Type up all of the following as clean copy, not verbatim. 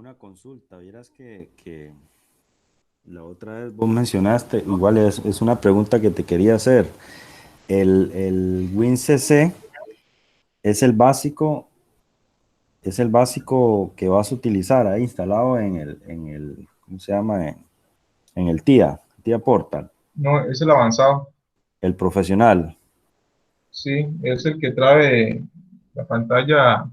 Una consulta, vieras que la otra vez vos mencionaste, igual es una pregunta que te quería hacer. El WinCC es es el básico que vas a utilizar ahí instalado ¿cómo se llama? En el TIA Portal, No, es el avanzado. el profesional. Sí, es el que trae la pantalla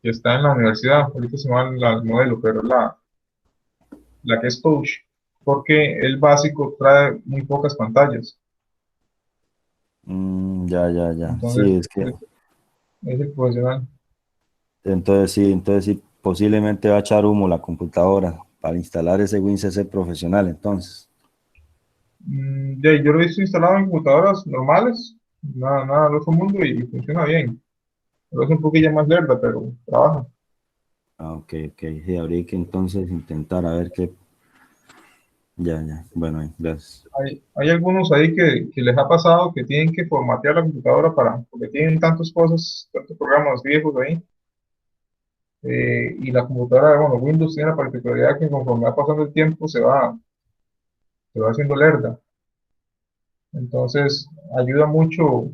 que está en la universidad. Ahorita se llama el modelo, pero la que es Touch, porque el básico trae muy pocas pantallas. Ya. Entonces, Sí, es que, es el profesional. entonces sí, posiblemente va a echar humo la computadora para instalar ese WinCC profesional, entonces. Yo lo he visto instalado en computadoras normales, nada del otro mundo y funciona bien. Pero es un poquillo más lerda, pero trabaja. Ah, ok. Sí, habría que entonces intentar a ver qué. Ya. Bueno, gracias. Hay algunos ahí que les ha pasado que tienen que formatear la computadora porque tienen tantas cosas, tantos programas viejos ahí. Y la computadora, bueno, Windows tiene la particularidad que conforme va pasando el tiempo se va haciendo lerda. Entonces, ayuda mucho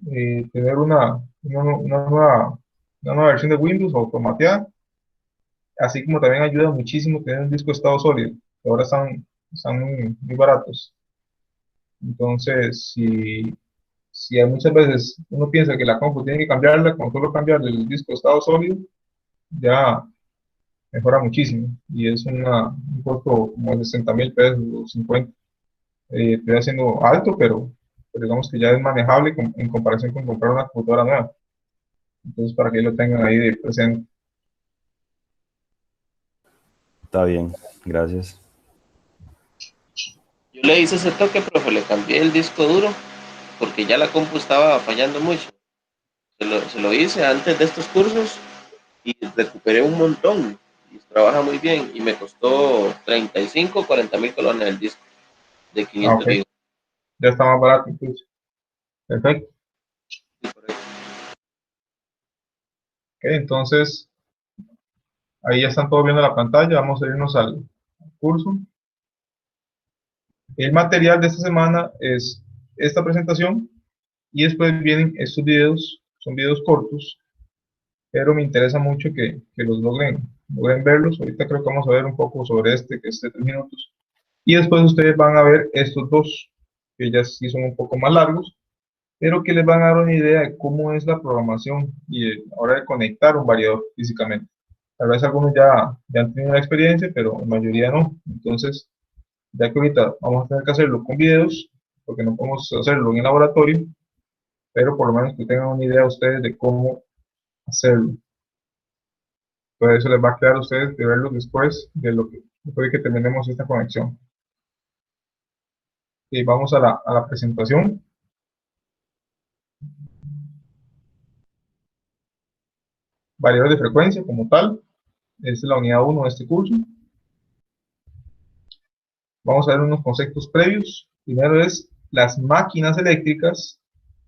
tener una nueva versión de Windows o formateada, así como también ayuda muchísimo tener un disco de estado sólido, que ahora están muy baratos. Entonces, si hay muchas veces uno piensa que la compu tiene que cambiarla, con solo cambiarle el disco de estado sólido, ya mejora muchísimo. Y es un costo como de 60.000 pesos o 50. Estoy haciendo alto, pero digamos que ya es manejable en comparación con comprar una computadora nueva. Entonces, para que lo tengan ahí de presente. Está bien, gracias. Yo le hice ese toque, profe, le cambié el disco duro porque ya la compu estaba fallando mucho. Se lo hice antes de estos cursos y recuperé un montón. Y trabaja muy bien y me costó 35 40 mil colones el disco de Ah, 500 ok. gigas. Ya está más barato incluso. Perfecto. Ok, entonces, ahí ya están todos viendo la pantalla. Vamos a irnos al curso. El material de esta semana es esta presentación y después vienen estos videos. Son videos cortos, pero me interesa mucho que los logren verlos. Ahorita creo que vamos a ver un poco sobre este, que es de 3 minutos. Y después ustedes van a ver estos dos, que ya sí son un poco más largos, pero que les van a dar una idea de cómo es la programación y ahora de conectar un variador físicamente. Tal vez algunos ya han tenido la experiencia, pero la mayoría no. Entonces, ya que ahorita vamos a tener que hacerlo con videos, porque no podemos hacerlo en el laboratorio, pero por lo menos que tengan una idea ustedes de cómo hacerlo. Entonces, eso les va a quedar a ustedes de verlo después de que terminemos esta conexión. Y vamos a la presentación. Variadores de frecuencia como tal. Esta es la unidad 1 de este curso. Vamos a ver unos conceptos previos. Primero es las máquinas eléctricas.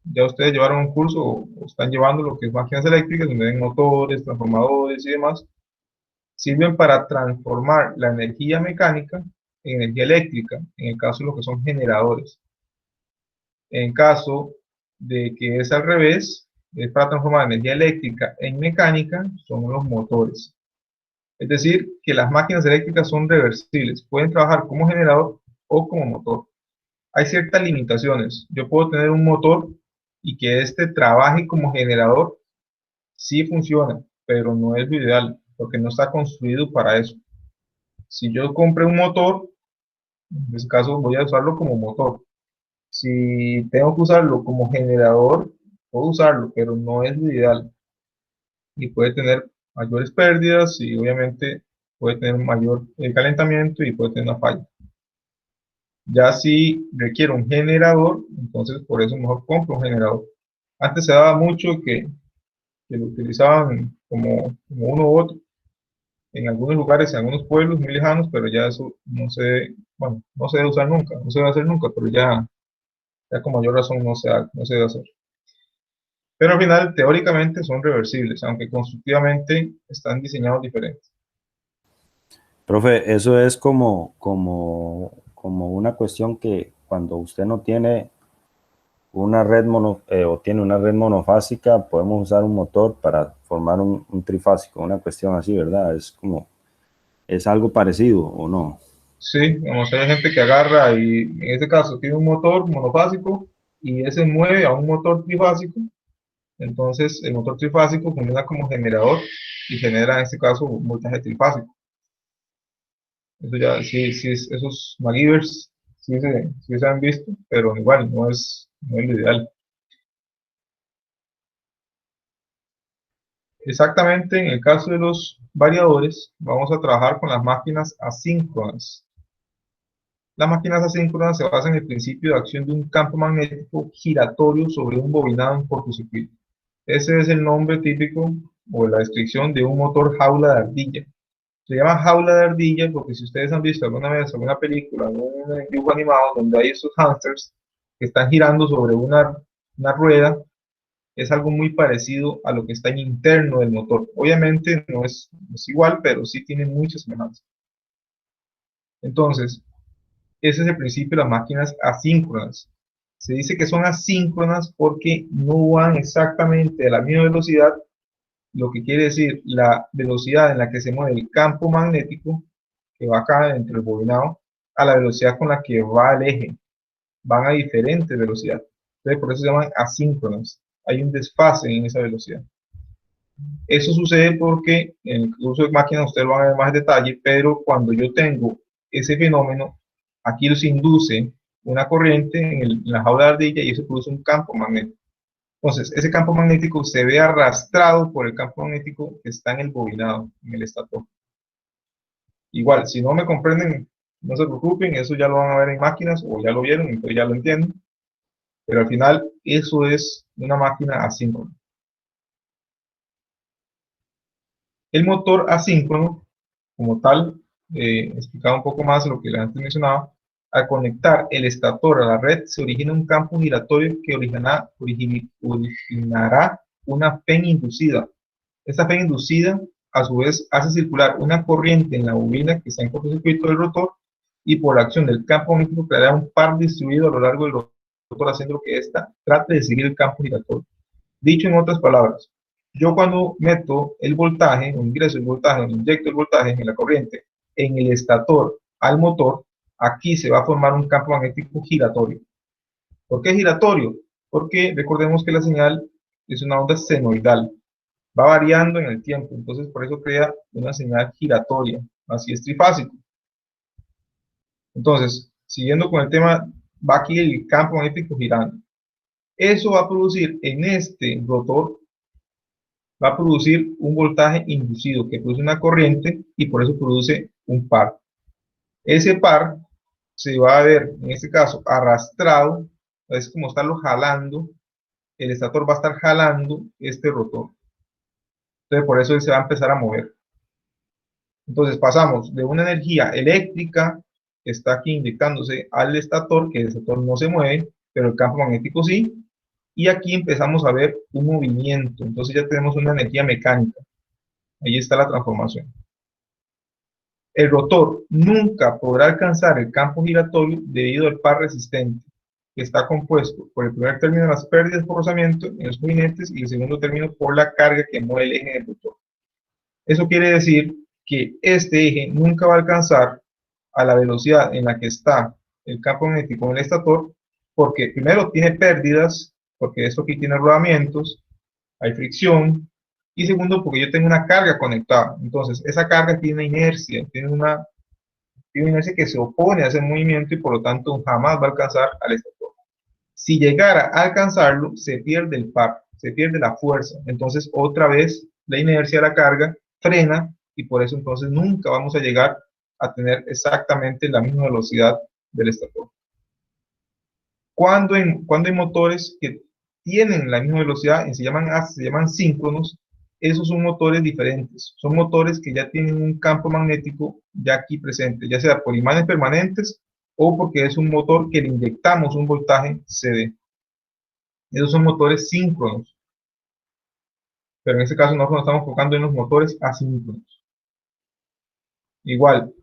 Ya ustedes llevaron un curso o están llevando lo que es máquinas eléctricas, donde ven motores, transformadores y demás. Sirven para transformar la energía mecánica en energía eléctrica, en el caso de lo que son generadores. En caso de que es al revés, es para transformar energía eléctrica en mecánica, son los motores. Es decir, que las máquinas eléctricas son reversibles, pueden trabajar como generador o como motor. Hay ciertas limitaciones. Yo puedo tener un motor y que este trabaje como generador, sí funciona, pero no es lo ideal, porque no está construido para eso. Si yo compré un motor, en este caso voy a usarlo como motor. Si tengo que usarlo como generador, puedo usarlo, pero no es lo ideal. Y puede tener mayores pérdidas y obviamente puede tener mayor calentamiento y puede tener una falla. Ya si requiere un generador, entonces por eso mejor compro un generador. Antes se daba mucho que lo utilizaban como uno u otro en algunos lugares, en algunos pueblos muy lejanos, pero ya eso bueno, no se debe usar nunca, no se debe hacer nunca, pero ya con mayor razón no se debe hacer. Pero al final, teóricamente son reversibles, aunque constructivamente están diseñados diferentes. Profe, eso es como una cuestión que cuando usted no tiene una red o tiene una red monofásica, podemos usar un motor para formar un trifásico, una cuestión así, ¿verdad? Es algo parecido, ¿o no? Sí, vamos, hay gente que agarra y en este caso tiene un motor monofásico y ese mueve a un motor trifásico. Entonces el motor trifásico funciona como generador y genera en este caso voltaje trifásico. Eso ya, sí, sí, esos MacGyvers sí se han visto, pero igual no es lo ideal. Exactamente, en el caso de los variadores, vamos a trabajar con las máquinas asíncronas. Las máquinas asíncronas se basan en el principio de acción de un campo magnético giratorio sobre un bobinado en cortocircuito. Ese es el nombre típico o la descripción de un motor jaula de ardilla. Se llama jaula de ardilla porque si ustedes han visto alguna vez alguna película, algún dibujo animado donde hay esos hámsters que están girando sobre una rueda, es algo muy parecido a lo que está en interno del motor. Obviamente no es igual, pero sí tiene muchas semejanzas. Entonces, ese es el principio de las máquinas asíncronas. Se dice que son asíncronas porque no van exactamente a la misma velocidad, lo que quiere decir la velocidad en la que se mueve el campo magnético que va acá dentro del bobinado a la velocidad con la que va el eje. Van a diferente velocidad. Entonces, por eso se llaman asíncronas. Hay un desfase en esa velocidad. Eso sucede porque en el uso de máquinas ustedes lo van a ver más en detalle, pero cuando yo tengo ese fenómeno, aquí se induce una corriente en la jaula de ardilla y eso produce un campo magnético. Entonces, ese campo magnético se ve arrastrado por el campo magnético que está en el bobinado, en el estator. Igual, si no me comprenden, no se preocupen, eso ya lo van a ver en máquinas o ya lo vieron, entonces ya lo entienden. Pero al final, eso es una máquina asíncrona. El motor asíncrono, como tal, explicaba un poco más lo que antes mencionaba, al conectar el estator a la red se origina un campo giratorio que originará una PEN inducida. Esta PEN inducida, a su vez, hace circular una corriente en la bobina que está en cortocircuito del rotor y por la acción del campo magnético creará un par distribuido a lo largo del rotor haciendo que ésta trate de seguir el campo giratorio. Dicho en otras palabras, yo cuando meto el voltaje, o ingreso el voltaje, o inyecto el voltaje en la corriente, en el estator al motor, aquí se va a formar un campo magnético giratorio. ¿Por qué giratorio? Porque recordemos que la señal es una onda senoidal, va variando en el tiempo, entonces por eso crea una señal giratoria, así es trifásico. Entonces, siguiendo con el tema, va aquí el campo magnético girando. Eso va a producir en este rotor, va a producir un voltaje inducido que produce una corriente y por eso produce un par. Ese par se va a ver, en este caso, arrastrado, es como estarlo jalando, el estator va a estar jalando este rotor. Entonces por eso él se va a empezar a mover. Entonces pasamos de una energía eléctrica que está aquí inyectándose al estator, que el estator no se mueve, pero el campo magnético sí, y aquí empezamos a ver un movimiento, entonces ya tenemos una energía mecánica. Ahí está la transformación. El rotor nunca podrá alcanzar el campo giratorio debido al par resistente, que está compuesto por el primer término de las pérdidas por rozamiento en los movinetes y el segundo término por la carga que mueve el eje del rotor. Eso quiere decir que este eje nunca va a alcanzar a la velocidad en la que está el campo magnético en el estator, porque primero tiene pérdidas, porque esto aquí tiene rodamientos, hay fricción, y segundo porque yo tengo una carga conectada. Entonces, esa carga tiene inercia, tiene una inercia que se opone a ese movimiento y por lo tanto jamás va a alcanzar al estator. Si llegara a alcanzarlo, se pierde el par, se pierde la fuerza. Entonces, otra vez, la inercia de la carga frena y por eso entonces nunca vamos a llegar a tener exactamente la misma velocidad del estator. Cuando hay motores que tienen la misma velocidad y se llaman síncronos, esos son motores diferentes. Son motores que ya tienen un campo magnético ya aquí presente, ya sea por imanes permanentes o porque es un motor que le inyectamos un voltaje CD. Esos son motores síncronos. Pero en este caso nosotros nos estamos enfocando en los motores asíncronos. Igual,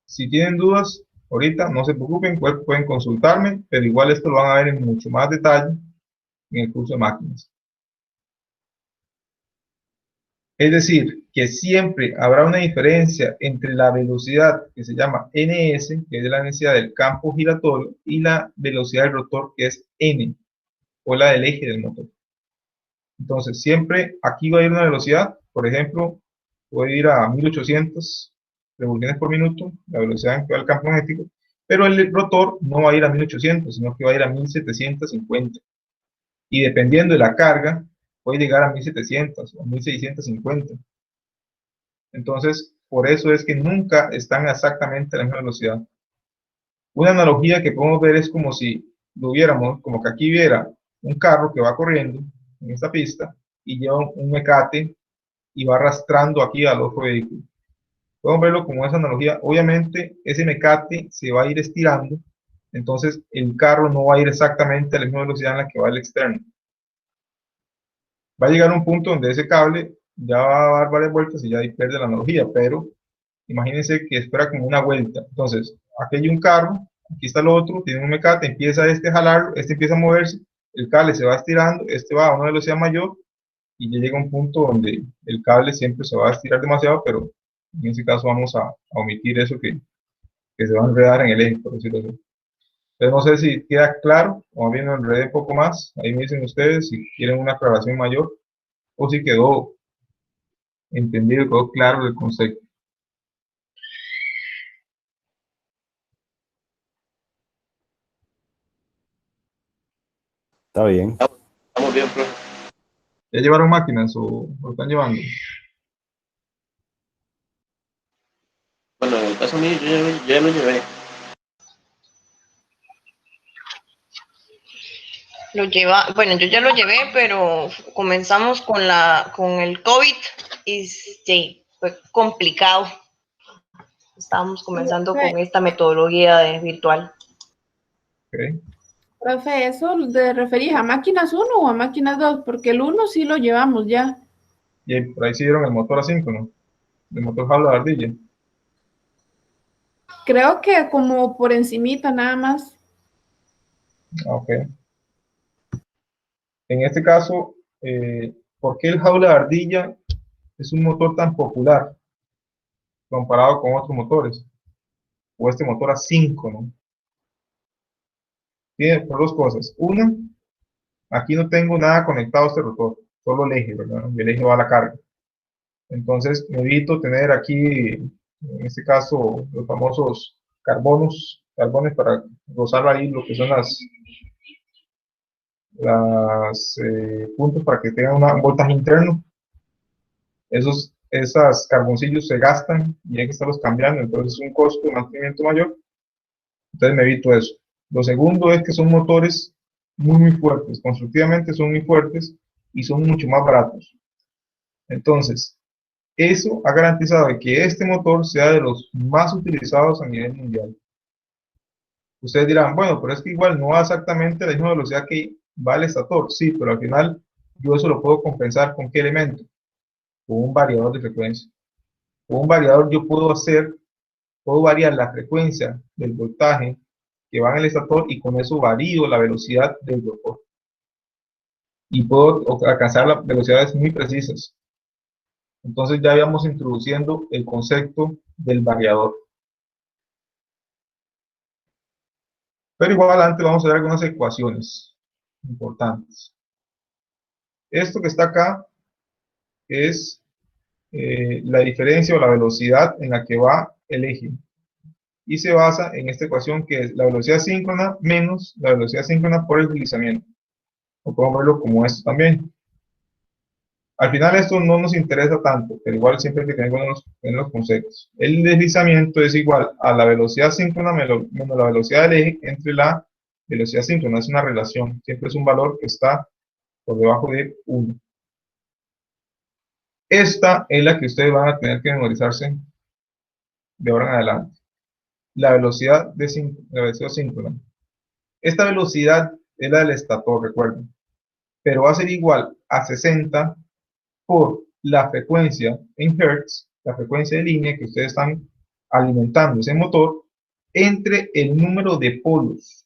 Si tienen dudas, ahorita no se preocupen, pueden consultarme, pero igual esto lo van a ver en mucho más detalle en el curso de máquinas. Es decir, que siempre habrá una diferencia entre la velocidad que se llama ns, que es la velocidad del campo giratorio, y la velocidad del rotor, que es n, o la del eje del motor. Entonces, siempre aquí va a ir una velocidad, por ejemplo, puede ir a 1800 revoluciones por minuto, la velocidad en que va el campo magnético, pero el rotor no va a ir a 1800, sino que va a ir a 1750. Y dependiendo de la carga, puede llegar a 1700 o 1650. Entonces, por eso es que nunca están exactamente a la misma velocidad. Una analogía que podemos ver es como si lo viéramos, como que aquí viera un carro que va corriendo en esta pista y lleva un mecate y va arrastrando aquí al otro vehículo. Podemos verlo como esa analogía. Obviamente, ese mecate se va a ir estirando, entonces el carro no va a ir exactamente a la misma velocidad en la que va el externo. Va a llegar un punto donde ese cable ya va a dar varias vueltas y ya ahí pierde la analogía, pero imagínense que espera como una vuelta. Entonces, aquí hay un carro, aquí está el otro, tiene un mecate, empieza este a jalarlo, este empieza a moverse, el cable se va estirando, este va a una velocidad mayor y ya llega un punto donde el cable siempre se va a estirar demasiado, pero en ese caso vamos a omitir eso que se va a enredar en el eje, por decirlo así. Entonces no sé si queda claro, o más bien lo enredé un poco más, ahí me dicen ustedes si quieren una aclaración mayor, o si quedó entendido, quedó claro el concepto. Está bien. Estamos bien, profe. ¿Ya llevaron máquinas o lo están llevando? Bueno, en el caso mío, yo ya lo llevé. Lo lleva, bueno, yo ya lo llevé, pero comenzamos con el COVID y sí, fue complicado. Estábamos comenzando con esta metodología de virtual. Okay. Profe, ¿eso te referís a máquinas 1 o a máquinas 2? Porque el 1 sí lo llevamos ya. Y por ahí siguieron el motor asíncrono, el motor jaula de ardilla. Creo que como por encimita nada más. Ok. En este caso, ¿por qué el jaula de ardilla es un motor tan popular comparado con otros motores? O este motor asíncrono. Tiene por dos cosas. Una, aquí no tengo nada conectado a este rotor, solo el eje, ¿verdad? Y el eje va a la carga. Entonces, me evito tener aquí, en este caso, los famosos carbones para rozar ahí lo que son las puntos para que tengan un voltaje interno. Esos carboncillos se gastan y hay que estarlos cambiando, entonces es un costo de mantenimiento mayor. Entonces me evito eso. Lo segundo es que son motores muy fuertes, constructivamente son muy fuertes y son mucho más baratos. Entonces, eso ha garantizado que este motor sea de los más utilizados a nivel mundial. Ustedes dirán, bueno, pero es que igual no va exactamente a la misma velocidad que va el estator. Sí, pero al final yo eso lo puedo compensar ¿con qué elemento? Con un variador de frecuencia. Con un variador yo puedo variar la frecuencia del voltaje que va en el estator y con eso varío la velocidad del rotor. Y puedo alcanzar las velocidades muy precisas. Entonces ya íbamos introduciendo el concepto del variador. Pero igual antes vamos a ver algunas ecuaciones importantes. Esto que está acá es la diferencia o la velocidad en la que va el eje. Y se basa en esta ecuación que es la velocidad síncrona menos la velocidad síncrona por el deslizamiento. O podemos verlo como esto también. Al final esto no nos interesa tanto, pero igual siempre hay que tener buenos conceptos. El deslizamiento es igual a la velocidad síncrona menos la velocidad del eje entre la velocidad síncrona. Es una relación, siempre es un valor que está por debajo de 1. Esta es la que ustedes van a tener que memorizarse de ahora en adelante. La velocidad síncrona. Esta velocidad es la del estator, recuerden. Pero va a ser igual a 60 por la frecuencia en Hertz, la frecuencia de línea que ustedes están alimentando ese motor entre el número de polos,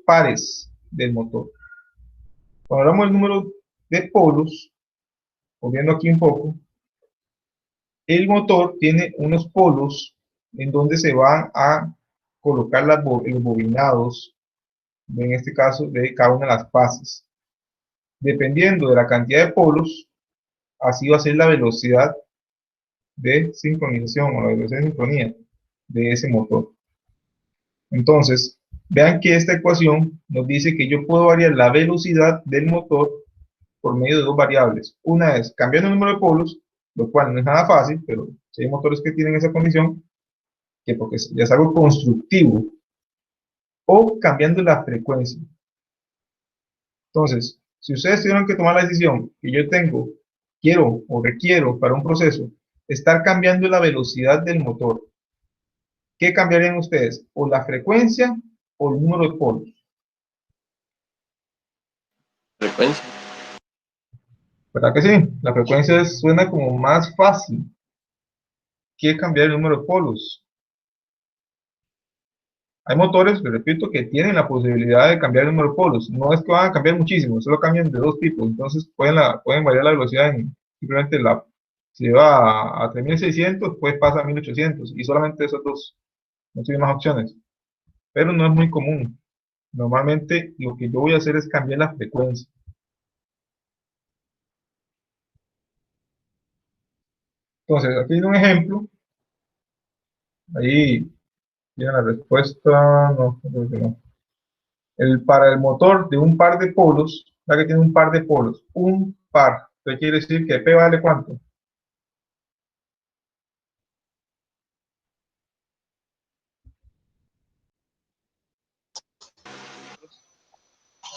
pares del motor. Cuando hablamos del número de polos, volviendo aquí un poco, el motor tiene unos polos en donde se van a colocar los bobinados, en este caso de cada una de las fases. Dependiendo de la cantidad de polos, así va a ser la velocidad de sincronización o la velocidad de sincronía de ese motor. Entonces, vean que esta ecuación nos dice que yo puedo variar la velocidad del motor por medio de dos variables. Una es cambiando el número de polos, lo cual no es nada fácil, pero si hay motores que tienen esa condición, que porque ya es algo constructivo, o cambiando la frecuencia. Entonces, si ustedes tuvieron que tomar la decisión que yo quiero o requiero para un proceso, estar cambiando la velocidad del motor, ¿qué cambiarían ustedes? ¿O la frecuencia o el número de polos? Frecuencia. ¿Verdad que sí? La frecuencia suena como más fácil que cambiar el número de polos. Hay motores, les repito, que tienen la posibilidad de cambiar el número de polos. No es que van a cambiar muchísimo, solo cambian de dos tipos. Entonces pueden variar la velocidad simplemente si va a 3600, pues pasa a 1800 y solamente esos dos. No tiene más opciones. Pero no es muy común. Normalmente lo que yo voy a hacer es cambiar la frecuencia. Entonces, aquí hay un ejemplo. Ahí tiene la respuesta. No, creo que no. Para el motor de un par de polos, ya que tiene un par de polos, un par, ¿qué quiere decir? Que P vale ¿cuánto?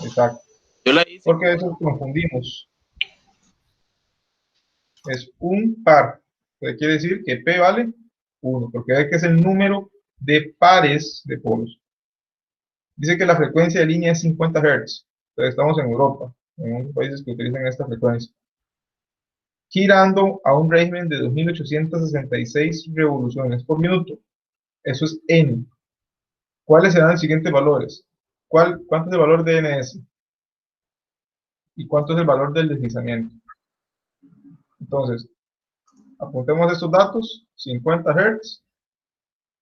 Exacto. Yo la hice. Porque eso confundimos. Es un par. ¿Qué quiere decir? Que P vale 1, porque hay que es el número de pares de polos. Dice que la frecuencia de línea es 50 Hz. Entonces estamos en Europa, en unos países que utilizan esta frecuencia. Girando a un régimen de 2866 revoluciones por minuto. Eso es N. ¿Cuáles serán los siguientes valores? ¿Cuánto es el valor de NS? ¿Y cuánto es el valor del deslizamiento? Entonces, apuntemos estos datos: 50 Hz,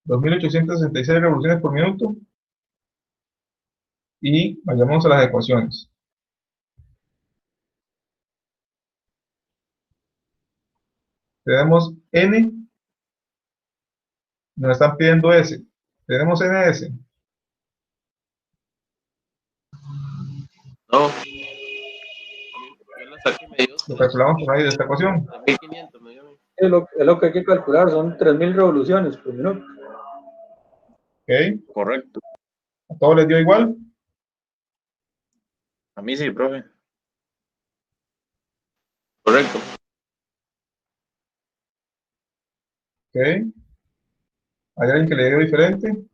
2866 revoluciones por minuto, y vayamos a las ecuaciones. Tenemos N, nos están pidiendo S. Tenemos NS. No. Yo la saqué, me dio Lo calculamos por medio de esta ecuación. 3500, me dio. Es lo que hay que calcular, son 3000 revoluciones por minuto. ¿Ok? Correcto. ¿A todos les dio igual? A mí sí, profe. Correcto. ¿Ok? ¿Hay alguien que le dio diferente?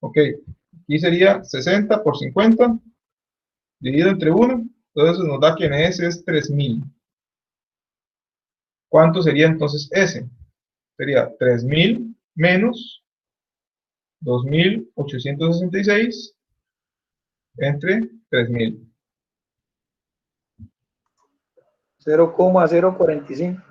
Ok, aquí sería 60 por 50 dividido entre 1, entonces nos da que en S es 3000. ¿Cuánto sería entonces S? Sería 3000 menos 2866 entre 3000. 0,045.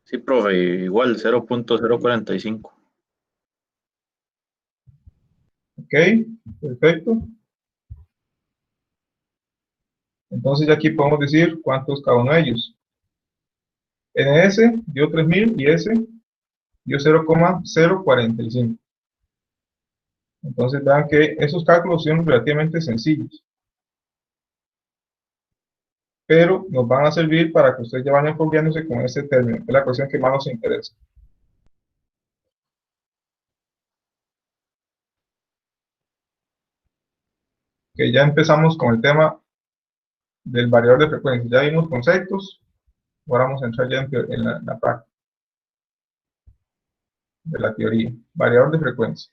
Sí, profe, igual 0.045. Ok, perfecto. Entonces ya aquí podemos decir cuánto es cada uno de ellos. NS dio 3000 y S dio 0,045. Entonces vean que esos cálculos son relativamente sencillos, pero nos van a servir para que ustedes ya vayan confiándose con este término, que es la cuestión que más nos interesa. Que ya empezamos con el tema del variador de frecuencia. Ya vimos conceptos, ahora vamos a entrar ya en la práctica de la teoría. Variador de frecuencia.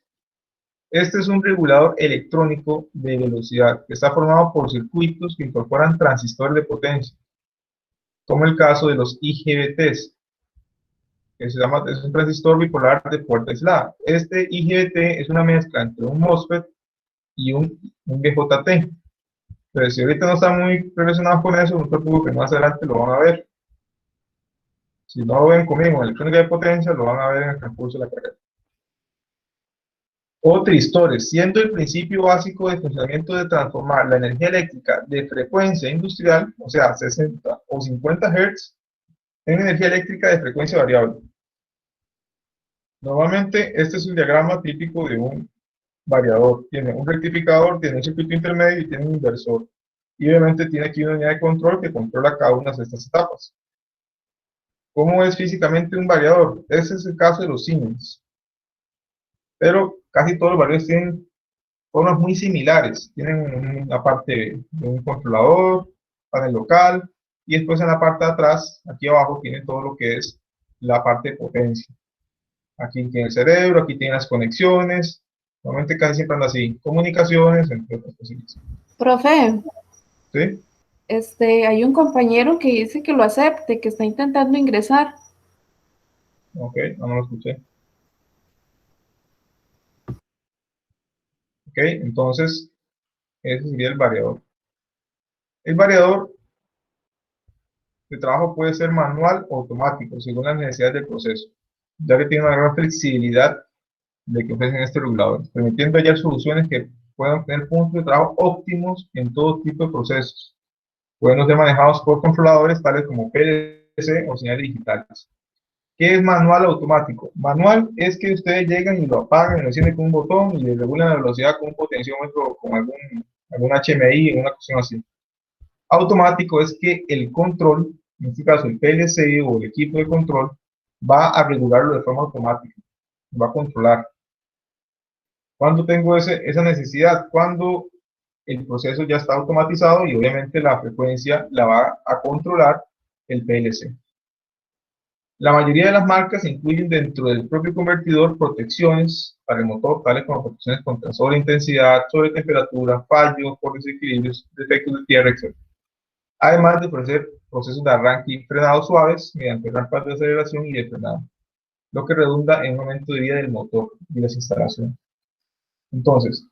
Este es un regulador electrónico de velocidad que está formado por circuitos que incorporan transistores de potencia, como el caso de los IGBTs, que es un transistor bipolar de puerta aislada. Este IGBT es una mezcla entre un MOSFET y un BJT. Pero si ahorita no está muy relacionado con eso, no te preocupes que más adelante lo van a ver. Si no lo ven conmigo en electrónica de potencia, lo van a ver en el transcurso de la carrera. O tristores, siendo el principio básico de funcionamiento de transformar la energía eléctrica de frecuencia industrial, o sea, 60 o 50 Hz, en energía eléctrica de frecuencia variable. Normalmente, este es un diagrama típico de un variador. Tiene un rectificador, tiene un circuito intermedio y tiene un inversor. Y obviamente tiene aquí una unidad de control que controla cada una de estas etapas. ¿Cómo es físicamente un variador? Ese es el caso de los Siemens. Pero casi todos los variadores tienen formas muy similares. Tienen una parte de un controlador, panel local, y después en la parte de atrás, aquí abajo, tiene todo lo que es la parte de potencia. Aquí tiene el cerebro, aquí tiene las conexiones. Normalmente casi siempre anda así. Comunicaciones, entre otras cosillas. Profe, ¿Sí? hay un compañero que dice que lo acepte, que está intentando ingresar. Ok, no lo escuché. Ok, entonces, ese sería el variador. El variador de trabajo puede ser manual o automático, según las necesidades del proceso, ya que tiene una gran flexibilidad de que ofrecen este regulador, permitiendo hallar soluciones que puedan tener puntos de trabajo óptimos en todo tipo de procesos. Pueden ser manejados por controladores tales como PLC o señales digitales. ¿Qué es manual o automático? Manual es que ustedes llegan y lo apagan, lo encienden con un botón y le regulan la velocidad con un potenciómetro, con algún HMI, una cuestión así. Automático es que el control, en este caso el PLC o el equipo de control, va a regularlo de forma automática, va a controlar. ¿Cuándo tengo esa necesidad? Cuando el proceso ya está automatizado y obviamente la frecuencia la va a controlar el PLC. La mayoría de las marcas incluyen dentro del propio convertidor protecciones para el motor, tales como protecciones contra sobreintensidad, sobretemperatura, fallos por desequilibrios, defectos de tierra, etc. Además de ofrecer procesos de arranque y frenado suaves mediante rampas de aceleración y de frenado, lo que redunda en un aumento de vida del motor y las instalaciones. Entonces,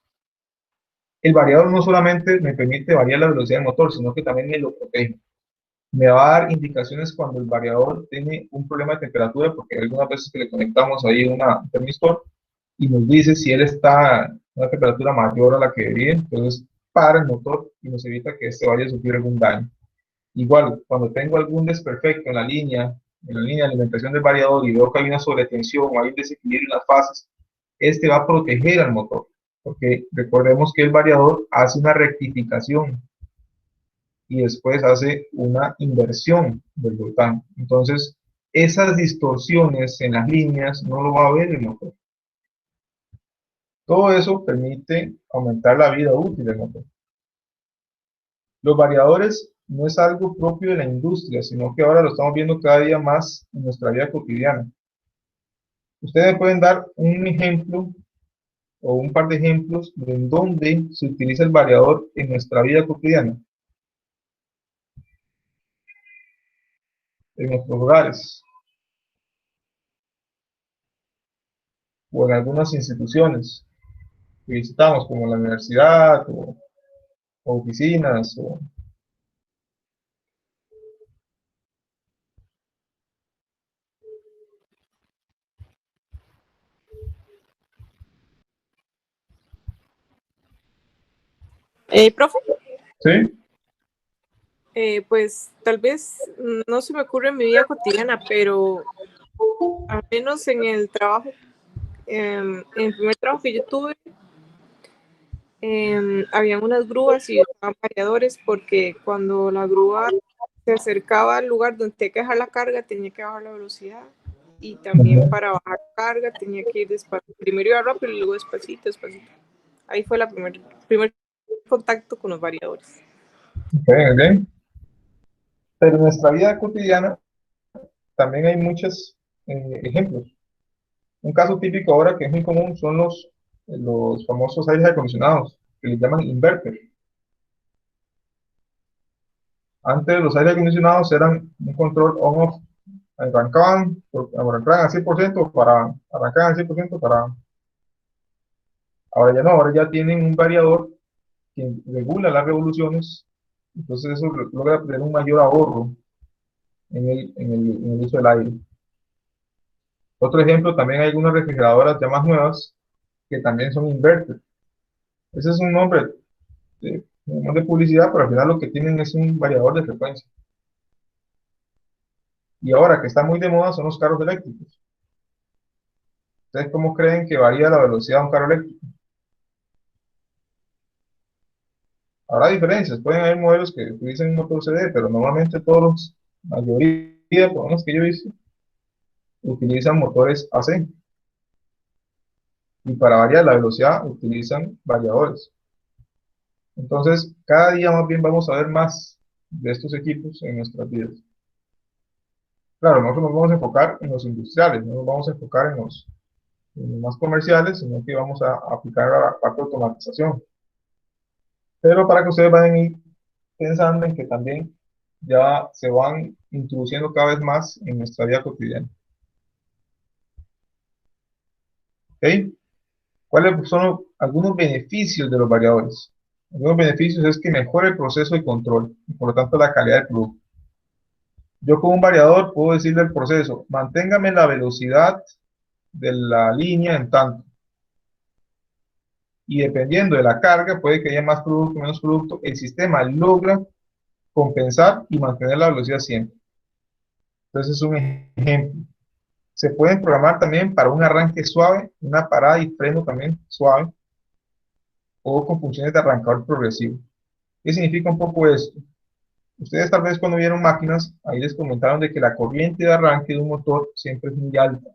el variador no solamente me permite variar la velocidad del motor, sino que también me lo protege. Me va a dar indicaciones cuando el variador tiene un problema de temperatura, porque hay algunas veces que le conectamos ahí un termistor y nos dice si él está a una temperatura mayor a la que debería, entonces para el motor y nos evita que este vaya a sufrir algún daño. Igual, cuando tengo algún desperfecto en la línea de alimentación del variador y veo que hay una sobretensión o hay un desequilibrio en las fases, este va a proteger al motor, porque recordemos que el variador hace una rectificación y después hace una inversión del voltante. Entonces, esas distorsiones en las líneas no lo va a ver el motor. Todo eso permite aumentar la vida útil del motor. Los variadores no es algo propio de la industria, sino que ahora lo estamos viendo cada día más en nuestra vida cotidiana. Ustedes pueden dar un ejemplo o un par de ejemplos de en dónde se utiliza el variador en nuestra vida cotidiana. En nuestros hogares o en algunas instituciones que visitamos, como la universidad o oficinas. Profe, ¿Sí? pues tal vez no se me ocurre en mi vida cotidiana, pero al menos en el trabajo, en el primer trabajo que yo tuve, habían unas grúas y usaban variadores porque cuando la grúa se acercaba al lugar donde tenía que dejar la carga, tenía que bajar la velocidad y también para bajar carga tenía que ir despacio. Primero iba rápido y luego despacito, despacito. Ahí fue el primer contacto con los variadores. Ok, ok. Pero en nuestra vida cotidiana también hay muchos ejemplos. Un caso típico ahora que es muy común son los famosos aires acondicionados, que les llaman inverter. Antes los aires acondicionados eran un control on-off. Arrancaban al 100% para arrancaban al 100% para. Ahora ya no, ahora ya tienen un variador que regula las revoluciones, entonces eso logra tener un mayor ahorro en el uso del aire. Otro ejemplo, también hay algunas refrigeradoras ya más nuevas que también son inverter. Ese es un nombre de publicidad, pero al final lo que tienen es un variador de frecuencia. Y ahora que está muy de moda son los carros eléctricos. ¿Ustedes cómo creen que varía la velocidad de un carro eléctrico? Habrá diferencias, pueden haber modelos que utilicen un motor CD, pero normalmente la mayoría, por lo menos que yo he visto, utilizan motores AC. Y para variar la velocidad utilizan variadores. Entonces, cada día más bien vamos a ver más de estos equipos en nuestras vidas. Claro, nosotros nos vamos a enfocar en los industriales, no nos vamos a enfocar en los más comerciales, sino que vamos a aplicar a la parte de automatización. Pero para que ustedes vayan a ir pensando en que también ya se van introduciendo cada vez más en nuestra vida cotidiana. ¿Ok? ¿Cuáles son algunos beneficios de los variadores? Algunos beneficios es que mejora el proceso de control y por lo tanto la calidad del producto. Yo con un variador puedo decirle al proceso, manténgame la velocidad de la línea en tanto. Y dependiendo de la carga, puede que haya más producto, menos producto, el sistema logra compensar y mantener la velocidad siempre. Entonces es un ejemplo. Se pueden programar también para un arranque suave, una parada y freno también suave, o con funciones de arrancador progresivo. ¿Qué significa un poco esto? Ustedes tal vez cuando vieron máquinas, ahí les comentaron de que la corriente de arranque de un motor siempre es muy alta.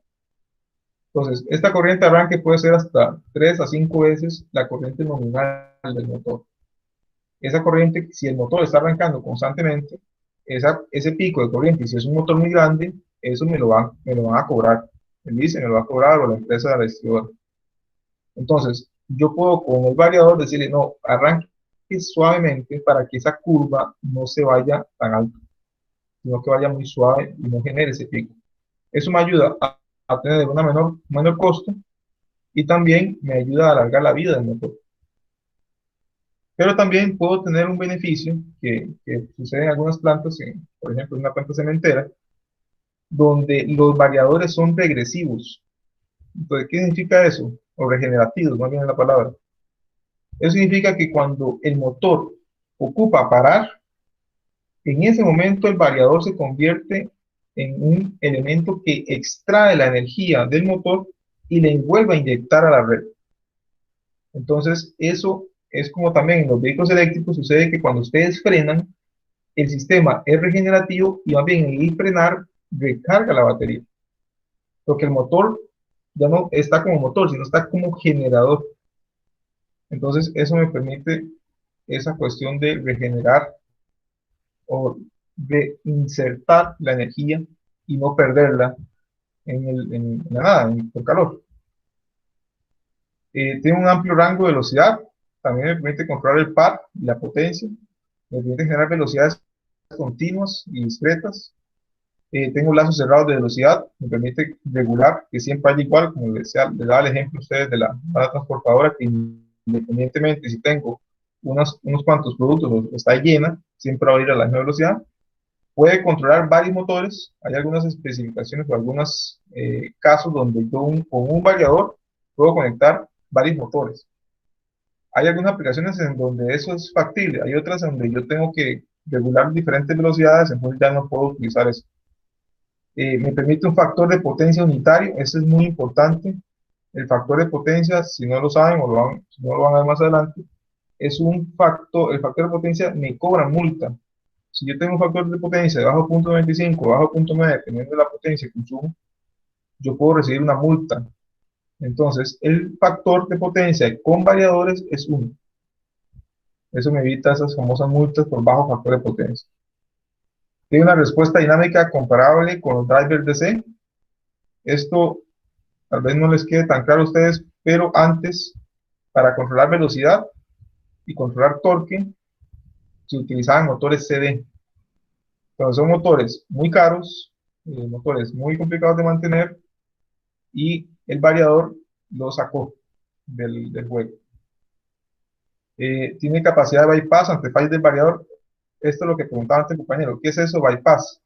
Entonces, esta corriente de arranque puede ser hasta 3 a 5 veces la corriente nominal del motor. Esa corriente, si el motor está arrancando constantemente, ese pico de corriente, si es un motor muy grande, eso me lo van a cobrar. El dice me lo va a cobrar o la empresa de la distribuidora. Entonces, yo puedo con el variador decirle, no, arranque suavemente para que esa curva no se vaya tan alta, sino que vaya muy suave y no genere ese pico. Eso me ayuda a tener menor costo y también me ayuda a alargar la vida del motor. Pero también puedo tener un beneficio que sucede en algunas plantas, por ejemplo, en una planta cementera, donde los variadores son regresivos. Entonces, ¿qué significa eso? O regenerativos, más bien es la palabra. Eso significa que cuando el motor ocupa parar, en ese momento el variador se convierte en un elemento que extrae la energía del motor y le vuelve a inyectar a la red. Entonces, eso es como también en los vehículos eléctricos sucede que cuando ustedes frenan, el sistema es regenerativo y más bien en el frenar recarga la batería. Porque el motor ya no está como motor, sino está como generador. Entonces, eso me permite esa cuestión de regenerar o de insertar la energía y no perderla en la nada, en el calor. Tiene un amplio rango de velocidad, también me permite controlar el par y la potencia, me permite generar velocidades continuas y discretas. Tengo lazos cerrados de velocidad, me permite regular que siempre haya igual, como les daba el ejemplo a ustedes de la banda transportadora, que independientemente si tengo unos cuantos productos o está llena, siempre va a ir a la misma velocidad. Puede controlar varios motores, hay algunas especificaciones o algunos casos donde yo con un variador puedo conectar varios motores. Hay algunas aplicaciones en donde eso es factible, hay otras en donde yo tengo que regular diferentes velocidades, entonces ya no puedo utilizar eso. Me permite un factor de potencia unitario, eso es muy importante. El factor de potencia, si no lo saben o si no lo van a ver más adelante, es un factor, el factor de potencia me cobra multa. Si yo tengo un factor de potencia de bajo 0.25 o bajo 0.9, dependiendo de la potencia que consumo, yo puedo recibir una multa. Entonces, el factor de potencia con variadores es 1. Eso me evita esas famosas multas por bajo factor de potencia. Tiene una respuesta dinámica comparable con los drivers DC. Esto tal vez no les quede tan claro a ustedes, pero antes, para controlar velocidad y controlar torque, se utilizaban motores CD. Entonces son motores muy caros, motores muy complicados de mantener, y el variador lo sacó del juego. Tiene capacidad de bypass ante fallas del variador. Esto es lo que preguntaba antes el compañero. ¿Qué es eso, bypass?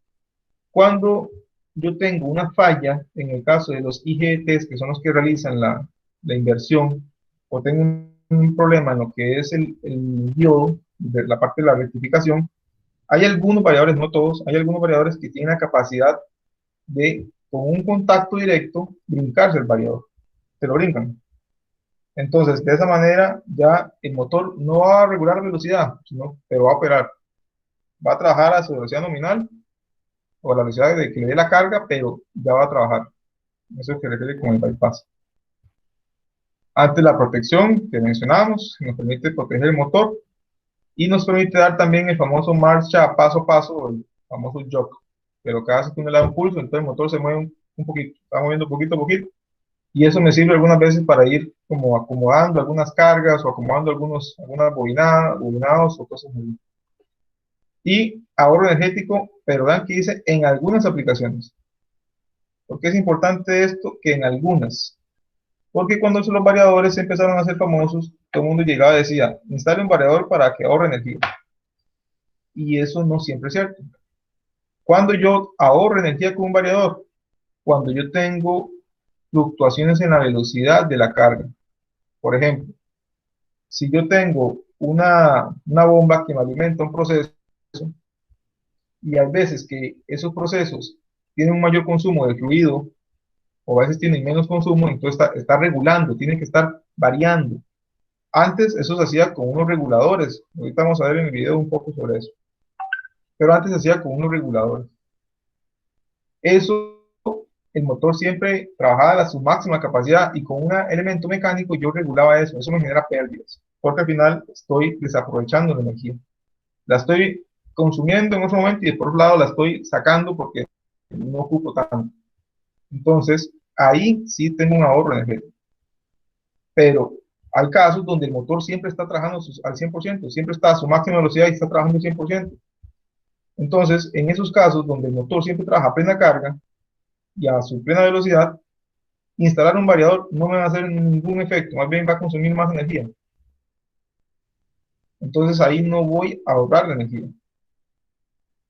Cuando yo tengo una falla, en el caso de los IGBTs, que son los que realizan la inversión, o tengo un problema en lo que es el diodo, de la parte de la rectificación, hay algunos variadores, no todos, hay algunos variadores que tienen la capacidad de, con un contacto directo, brincarse el variador. Se lo brincan. Entonces, de esa manera, ya el motor no va a regular velocidad, pero va a operar. Va a trabajar a su velocidad nominal, o a la velocidad de que le dé la carga, pero ya va a trabajar. Eso es lo que refiere con el bypass. Antes, la protección que mencionamos, nos permite proteger el motor, y nos permite dar también el famoso marcha paso a paso, el famoso jog. Pero cada vez que uno le da un pulso, entonces el motor se mueve un poquito, está moviendo poquito a poquito. Y eso me sirve algunas veces para ir como acomodando algunas cargas o acomodando algunas bobinados o cosas así. Y ahorro energético, pero vean que dice en algunas aplicaciones. ¿Por qué es importante esto? Que en algunas. Porque cuando los variadores se empezaron a hacer famosos, todo el mundo llegaba y decía, instale un variador para que ahorre energía. Y eso no siempre es cierto. Cuando yo ahorro energía con un variador, cuando yo tengo fluctuaciones en la velocidad de la carga. Por ejemplo, si yo tengo una bomba que me alimenta un proceso, y hay veces que esos procesos tienen un mayor consumo de fluido, o a veces tienen menos consumo, entonces está regulando, tiene que estar variando. Antes eso se hacía con unos reguladores, ahorita vamos a ver en el video un poco sobre eso, pero antes se hacía con unos reguladores. Eso, el motor siempre trabajaba a su máxima capacidad, y con un elemento mecánico yo regulaba eso me genera pérdidas, porque al final estoy desaprovechando la energía. La estoy consumiendo en otro momento y por otro lado la estoy sacando porque no ocupo tanto. Entonces, ahí sí tengo un ahorro energético. Pero hay casos donde el motor siempre está trabajando al 100%, siempre está a su máxima velocidad y está trabajando al 100%. Entonces, en esos casos donde el motor siempre trabaja a plena carga y a su plena velocidad, instalar un variador no me va a hacer ningún efecto, más bien va a consumir más energía. Entonces ahí no voy a ahorrar la energía.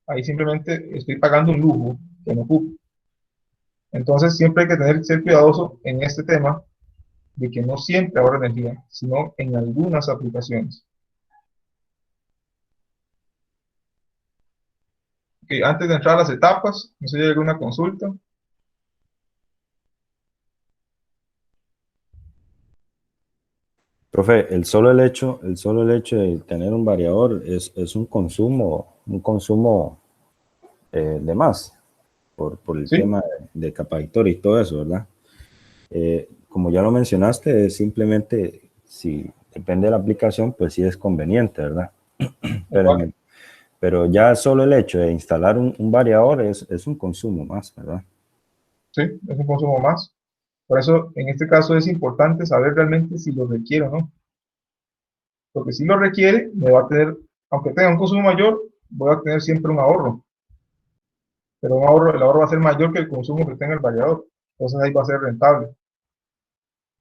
Ahí simplemente estoy pagando un lujo que no ocupo. Entonces siempre hay que ser cuidadoso en este tema de que no siempre ahorra energía, sino en algunas aplicaciones. Okay, antes de entrar a las etapas, no sé si hay alguna consulta. Profe, el solo el hecho de tener un variador es un consumo de más por el ¿Sí? tema de capacitor y todo eso, ¿verdad? Como ya lo mencionaste, es simplemente, si depende de la aplicación, pues sí es conveniente, ¿verdad? Pero ya solo el hecho de instalar un variador es un consumo más, ¿verdad? Sí, es un consumo más. Por eso, en este caso es importante saber realmente si lo requiere o no. Porque si lo requiere, me va a tener, aunque tenga un consumo mayor, voy a tener siempre un ahorro. Pero el ahorro va a ser mayor que el consumo que tenga el variador. Entonces ahí va a ser rentable.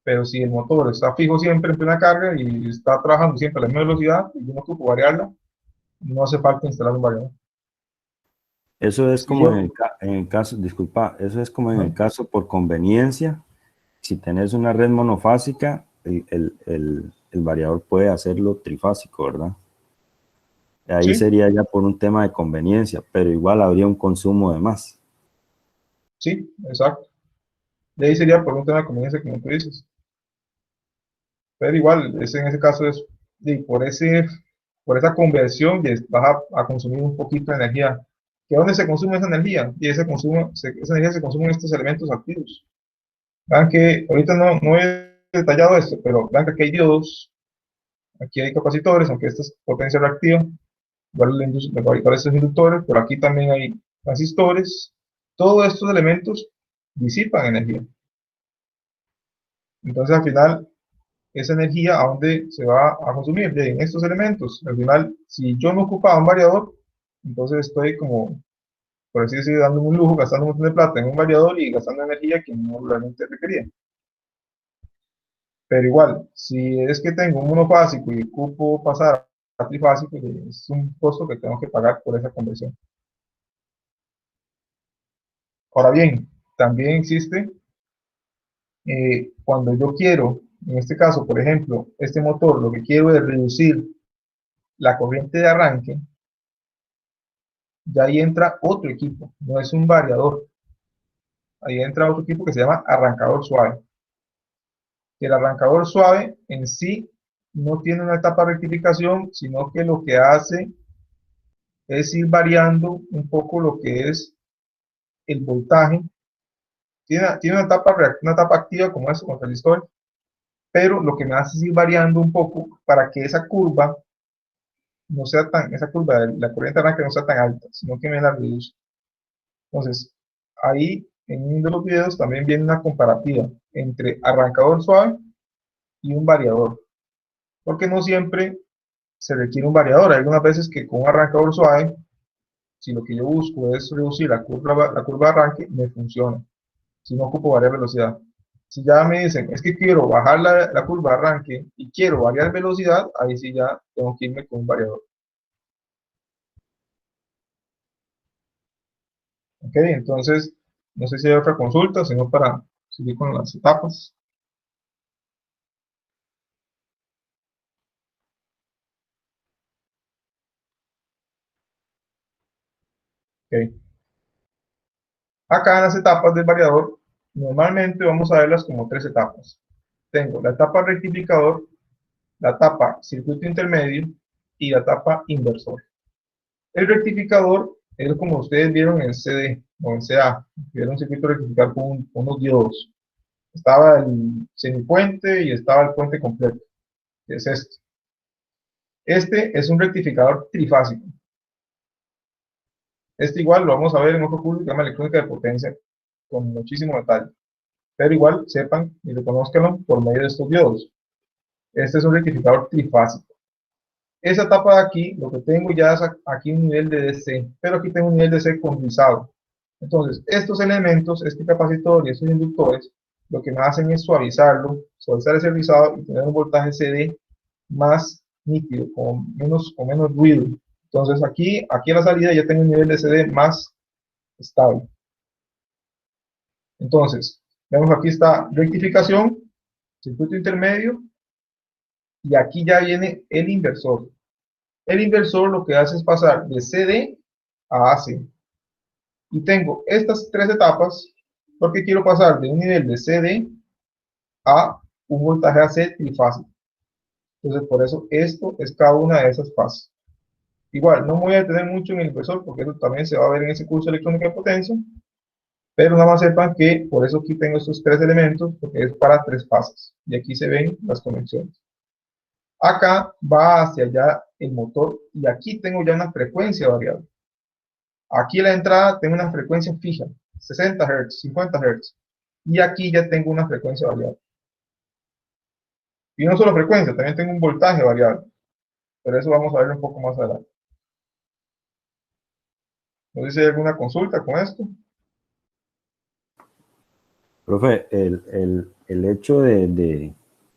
Pero si el motor está fijo siempre en plena carga y está trabajando siempre a la misma velocidad y yo no ocupo variarla, no hace falta instalar un variador. Eso es Si como yo- en el caso, disculpa, eso es como en el caso por conveniencia. Si tenés una red monofásica, el variador puede hacerlo trifásico, ¿verdad? Ahí Sí, sería ya por un tema de conveniencia, pero igual habría un consumo de más. sí, exacto. De ahí sería por un tema de conveniencia, como tú dices. Pero igual, en ese caso es y por esa conversión vas a consumir un poquito de energía. ¿Que dónde se consume esa energía? Y esa energía se consume en estos elementos activos. Vean que ahorita no he detallado esto, pero vean que aquí hay diodos, aquí hay capacitores, aunque esta es potencia reactiva, igual estos inductores, pero aquí también hay transistores. Todos estos elementos disipan energía. Entonces, al final, esa energía, ¿a dónde se va a consumir? En estos elementos. Al final, si yo no ocupaba un variador, entonces estoy como, por así decirlo, dándome un lujo, gastando un montón de plata en un variador y gastando energía que no realmente requería. Pero igual, si es que tengo un monofásico y ocupo pasar a trifásico, es un costo que tengo que pagar por esa conversión. Ahora bien, también existe cuando yo quiero, en este caso, por ejemplo, este motor, lo que quiero es reducir la corriente de arranque, ya ahí entra otro equipo, no es un variador. Ahí entra otro equipo que se llama arrancador suave. El arrancador suave en sí no tiene una etapa de rectificación, sino que lo que hace es ir variando un poco lo que es el voltaje. Tiene una etapa activa como es con transistor, pero lo que me hace es ir variando un poco para que esa curva no sea esa curva de la corriente de arranque no sea tan alta, sino que me la reduce. Entonces, ahí en uno de los videos también viene una comparativa entre arrancador suave y un variador, porque no siempre se requiere un variador. Hay algunas veces que con un arrancador suave, si lo que yo busco es reducir la curva de arranque, me funciona. Si no ocupo variar velocidad. Si ya me dicen, es que quiero bajar la curva de arranque y quiero variar velocidad, ahí sí ya tengo que irme con un variador. Ok, entonces, no sé si hay otra consulta, sino para seguir con las etapas. Ok. Acá en las etapas del variador, normalmente vamos a verlas como tres etapas. Tengo la etapa rectificador, la etapa circuito intermedio y la etapa inversor. El rectificador es como ustedes vieron en CD o en CA, vieron un circuito rectificar con unos diodos. Estaba el semipuente y estaba el puente completo, que es este. Este es un rectificador trifásico. Este igual lo vamos a ver en otro curso que se llama electrónica de potencia, con muchísimo detalle. Pero igual sepan y reconozcanlo por medio de estos diodos. Este es un rectificador trifásico. Esa etapa de aquí, lo que tengo ya es aquí un nivel de DC, pero aquí tengo un nivel de DC con rizado. Entonces, estos elementos, este capacitor y estos inductores, lo que me hacen es suavizarlo, suavizar ese rizado y tener un voltaje CD más nítido, con menos ruido. Entonces, aquí a la salida ya tengo un nivel de CD más estable. Entonces, vemos aquí está rectificación, circuito intermedio, y aquí ya viene el inversor. El inversor lo que hace es pasar de CD a AC. Y tengo estas tres etapas porque quiero pasar de un nivel de CD a un voltaje AC trifásico. Entonces, por eso esto es cada una de esas fases. Igual, no me voy a detener mucho en el inversor porque eso también se va a ver en ese curso de electrónica de potencia. Pero nada más sepan que por eso aquí tengo estos tres elementos, porque es para tres fases. Y aquí se ven las conexiones. Acá va hacia allá el motor y aquí tengo ya una frecuencia variable. Aquí en la entrada tengo una frecuencia fija, 60 Hz, 50 Hz. Y aquí ya tengo una frecuencia variable. Y no solo frecuencia, también tengo un voltaje variable. Pero eso vamos a verlo un poco más adelante. No sé si hay alguna consulta con esto. Profe, el hecho de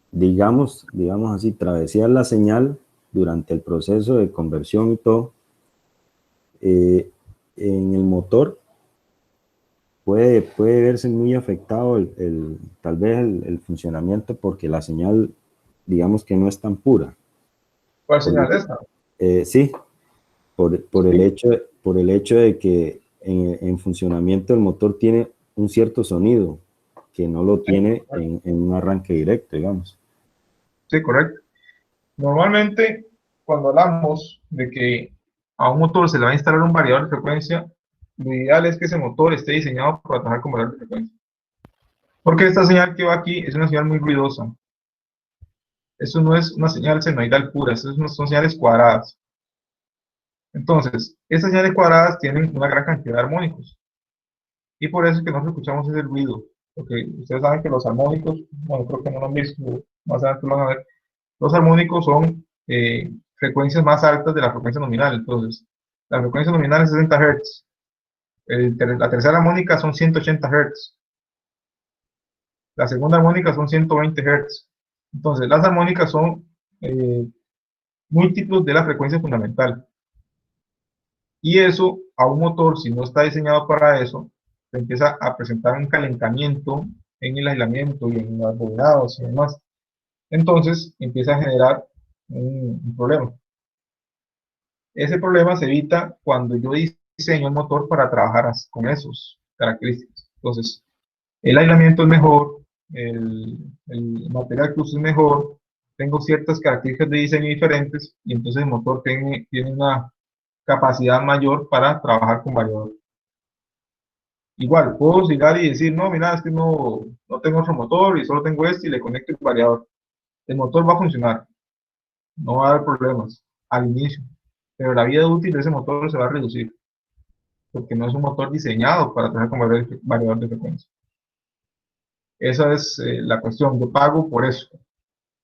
digamos así, travesear la señal durante el proceso de conversión y todo, en el motor puede verse muy afectado tal vez el funcionamiento porque la señal, digamos que no es tan pura. ¿Cuál señal es esta? Sí, por el hecho de que en funcionamiento el motor tiene un cierto sonido que no lo tiene en un arranque directo, digamos. Sí, correcto. Normalmente, cuando hablamos de que a un motor se le va a instalar un variador de frecuencia, lo ideal es que ese motor esté diseñado para trabajar con variador de frecuencia. Porque esta señal que va aquí es una señal muy ruidosa. Eso no es una señal senoidal pura, son señales cuadradas. Entonces, esas señales cuadradas tienen una gran cantidad de armónicos. Y por eso es que nosotros escuchamos ese ruido. Porque ustedes saben que los armónicos, bueno, creo que no lo han visto, más adelante lo van a ver. Los armónicos son frecuencias más altas de la frecuencia nominal. Entonces, la frecuencia nominal es 60 Hz. La tercera armónica son 180 Hz. La segunda armónica son 120 Hz. Entonces, las armónicas son múltiplos de la frecuencia fundamental. Y eso, a un motor, si no está diseñado para eso, se empieza a presentar un calentamiento en el aislamiento y en los bobinados y demás. Entonces, empieza a generar un problema. Ese problema se evita cuando yo diseño el motor para trabajar con esas características. Entonces, el aislamiento es mejor, el material que uso es mejor, tengo ciertas características de diseño diferentes y entonces el motor tiene una capacidad mayor para trabajar con variador. Igual, puedo llegar y decir, no, mira, es que no tengo otro motor y solo tengo este y le conecto el variador. El motor va a funcionar, no va a haber problemas al inicio, pero la vida útil de ese motor se va a reducir, porque no es un motor diseñado para trabajar con variador de frecuencia. Esa es la cuestión, yo pago por eso.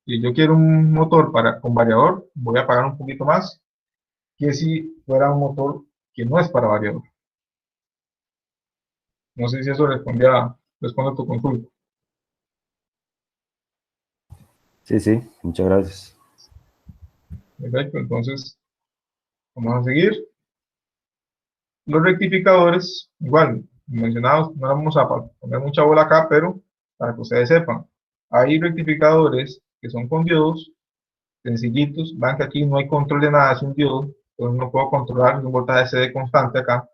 Si yo quiero un motor con variador, voy a pagar un poquito más que si fuera un motor que no es para variador. No sé si eso responde a tu consulta. Sí, sí, muchas gracias. Perfecto, entonces vamos a seguir. Los rectificadores, igual, mencionados, no vamos a poner mucha bola acá, pero para que ustedes sepan, hay rectificadores que son con diodos, sencillitos, vean que aquí no hay control de nada, es un diodo, entonces no puedo controlar un voltaje CD constante acá.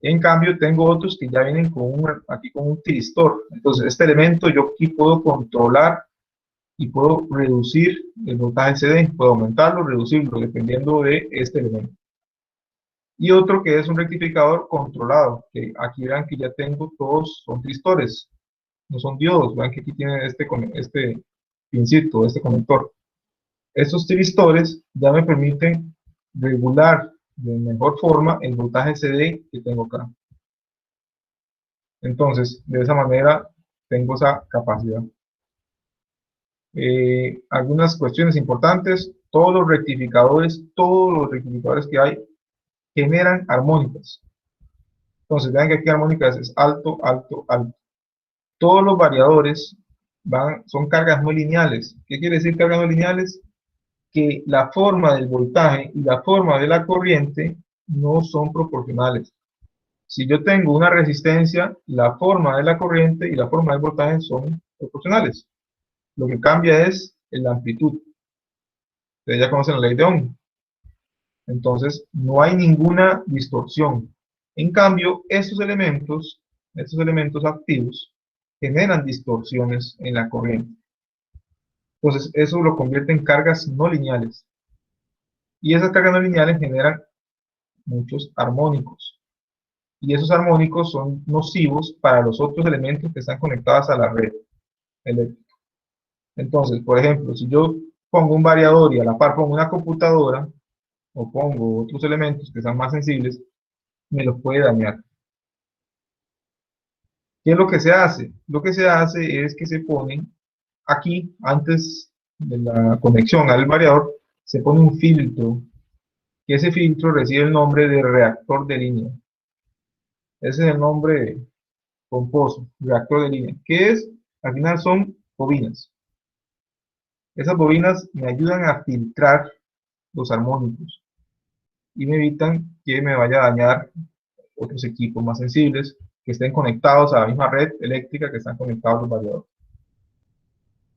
En cambio, tengo otros que ya vienen aquí con un tiristor. Entonces, este elemento yo aquí puedo controlar y puedo reducir el voltaje CD, puedo aumentarlo, reducirlo, dependiendo de este elemento. Y otro que es un rectificador controlado, que aquí vean que ya tengo todos, son tristores, no son diodos, vean que aquí tiene este pincito, este conector. Estos tristores ya me permiten regular de mejor forma el voltaje CD que tengo acá. Entonces, de esa manera tengo esa capacidad. Algunas cuestiones importantes, todos los rectificadores que hay generan armónicas. Entonces, vean que aquí armónicas es alto, alto, alto. Todos los variadores son cargas no lineales. ¿Qué quiere decir cargas no lineales? Que la forma del voltaje y la forma de la corriente no son proporcionales. Si yo tengo una resistencia, la forma de la corriente y la forma del voltaje son proporcionales. Lo que cambia es la amplitud. Ustedes ya conocen la ley de Ohm. Entonces, no hay ninguna distorsión. En cambio, estos elementos activos, generan distorsiones en la corriente. Entonces, eso lo convierte en cargas no lineales. Y esas cargas no lineales generan muchos armónicos. Y esos armónicos son nocivos para los otros elementos que están conectados a la red eléctrica. Entonces, por ejemplo, si yo pongo un variador y a la par pongo una computadora, o pongo otros elementos que sean más sensibles, me los puede dañar. ¿Qué es lo que se hace? Lo que se hace es que se pone aquí, antes de la conexión al variador, se pone un filtro, que ese filtro recibe el nombre de reactor de línea. Ese es el nombre pomposo, reactor de línea. ¿Qué es? Al final son bobinas. Esas bobinas me ayudan a filtrar los armónicos y me evitan que me vaya a dañar otros equipos más sensibles que estén conectados a la misma red eléctrica que están conectados a los variadores.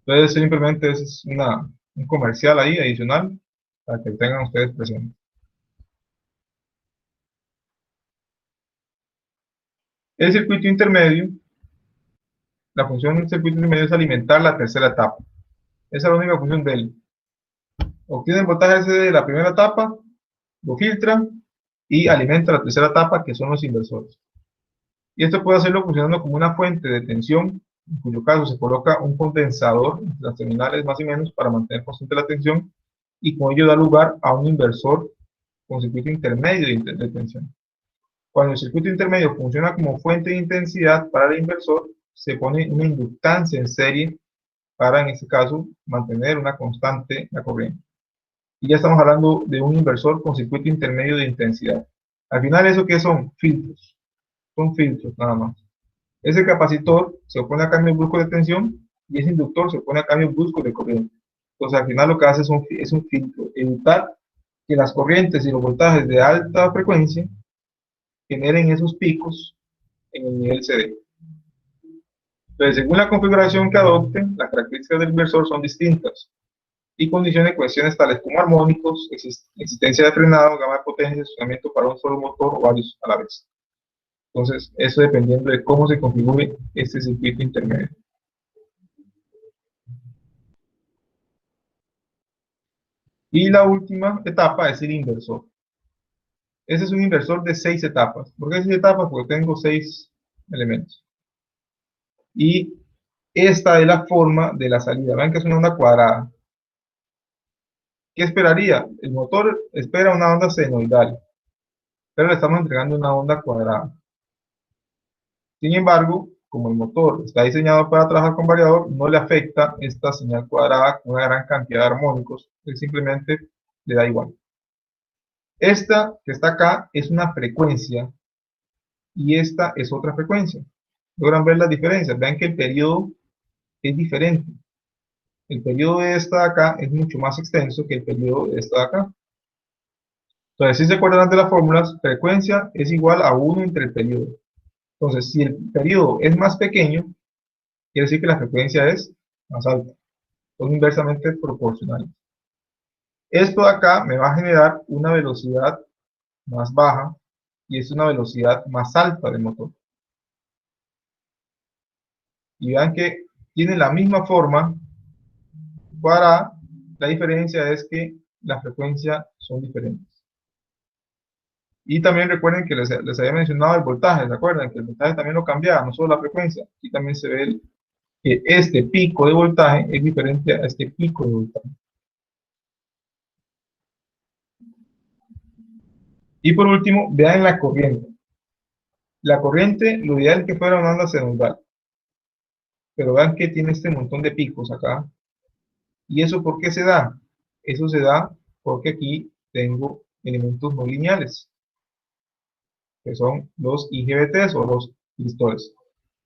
Entonces, simplemente es un comercial ahí adicional para que tengan ustedes presente. El circuito intermedio, la función del circuito intermedio es alimentar la tercera etapa. Esa es la única función de él. Obtiene el voltaje SD de la primera etapa, lo filtra y alimenta la tercera etapa, que son los inversores. Y esto puede hacerlo funcionando como una fuente de tensión en cuyo caso se coloca un condensador entre las terminales más o menos para mantener constante la tensión, y con ello da lugar a un inversor con circuito intermedio de tensión. Cuando el circuito intermedio funciona como fuente de intensidad para el inversor, se pone una inductancia en serie para, en este caso, mantener una constante la corriente. Y ya estamos hablando de un inversor con circuito intermedio de intensidad. Al final, ¿eso qué son? Filtros. Son filtros nada más. Ese capacitor se opone a cambios bruscos de tensión y ese inductor se opone a cambios bruscos de corriente. Entonces, al final lo que hace es un filtro, evitar que las corrientes y los voltajes de alta frecuencia generen esos picos en el nivel CD. Entonces, según la configuración que adopten, las características del inversor son distintas y condiciona cuestiones tales como armónicos, existencia de frenado, gama de potencia, funcionamiento para un solo motor o varios a la vez. Entonces, eso dependiendo de cómo se configure este circuito intermedio. Y la última etapa es el inversor. Ese es un inversor de 6 etapas. ¿Por qué 6 etapas? Porque tengo 6 elementos. Y esta es la forma de la salida. Vean que es una onda cuadrada. ¿Qué esperaría? El motor espera una onda senoidal, pero le estamos entregando una onda cuadrada. Sin embargo, como el motor está diseñado para trabajar con variador, no le afecta esta señal cuadrada con una gran cantidad de armónicos, él simplemente le da igual. Esta que está acá es una frecuencia y esta es otra frecuencia. ¿Logran ver las diferencias? Vean que el periodo es diferente. El periodo de esta de acá es mucho más extenso que el periodo de esta de acá. Entonces, si se acuerdan de las fórmulas, frecuencia es igual a 1 entre el periodo. Entonces, si el periodo es más pequeño, quiere decir que la frecuencia es más alta. Son inversamente proporcionales. Esto de acá me va a generar una velocidad más baja y es una velocidad más alta del motor. Y vean que tiene la misma forma cuadrada, la diferencia es que las frecuencias son diferentes. Y también recuerden que les había mencionado el voltaje, ¿se acuerdan? Que el voltaje también lo cambiaba, no solo la frecuencia. Aquí también se ve que este pico de voltaje es diferente a este pico de voltaje. Y por último, vean la corriente. La corriente, lo ideal es que fuera una onda senoidal. Pero vean que tiene este montón de picos acá. ¿Y eso por qué se da? Eso se da porque aquí tengo elementos no lineales, que son los IGBTs o los cristales.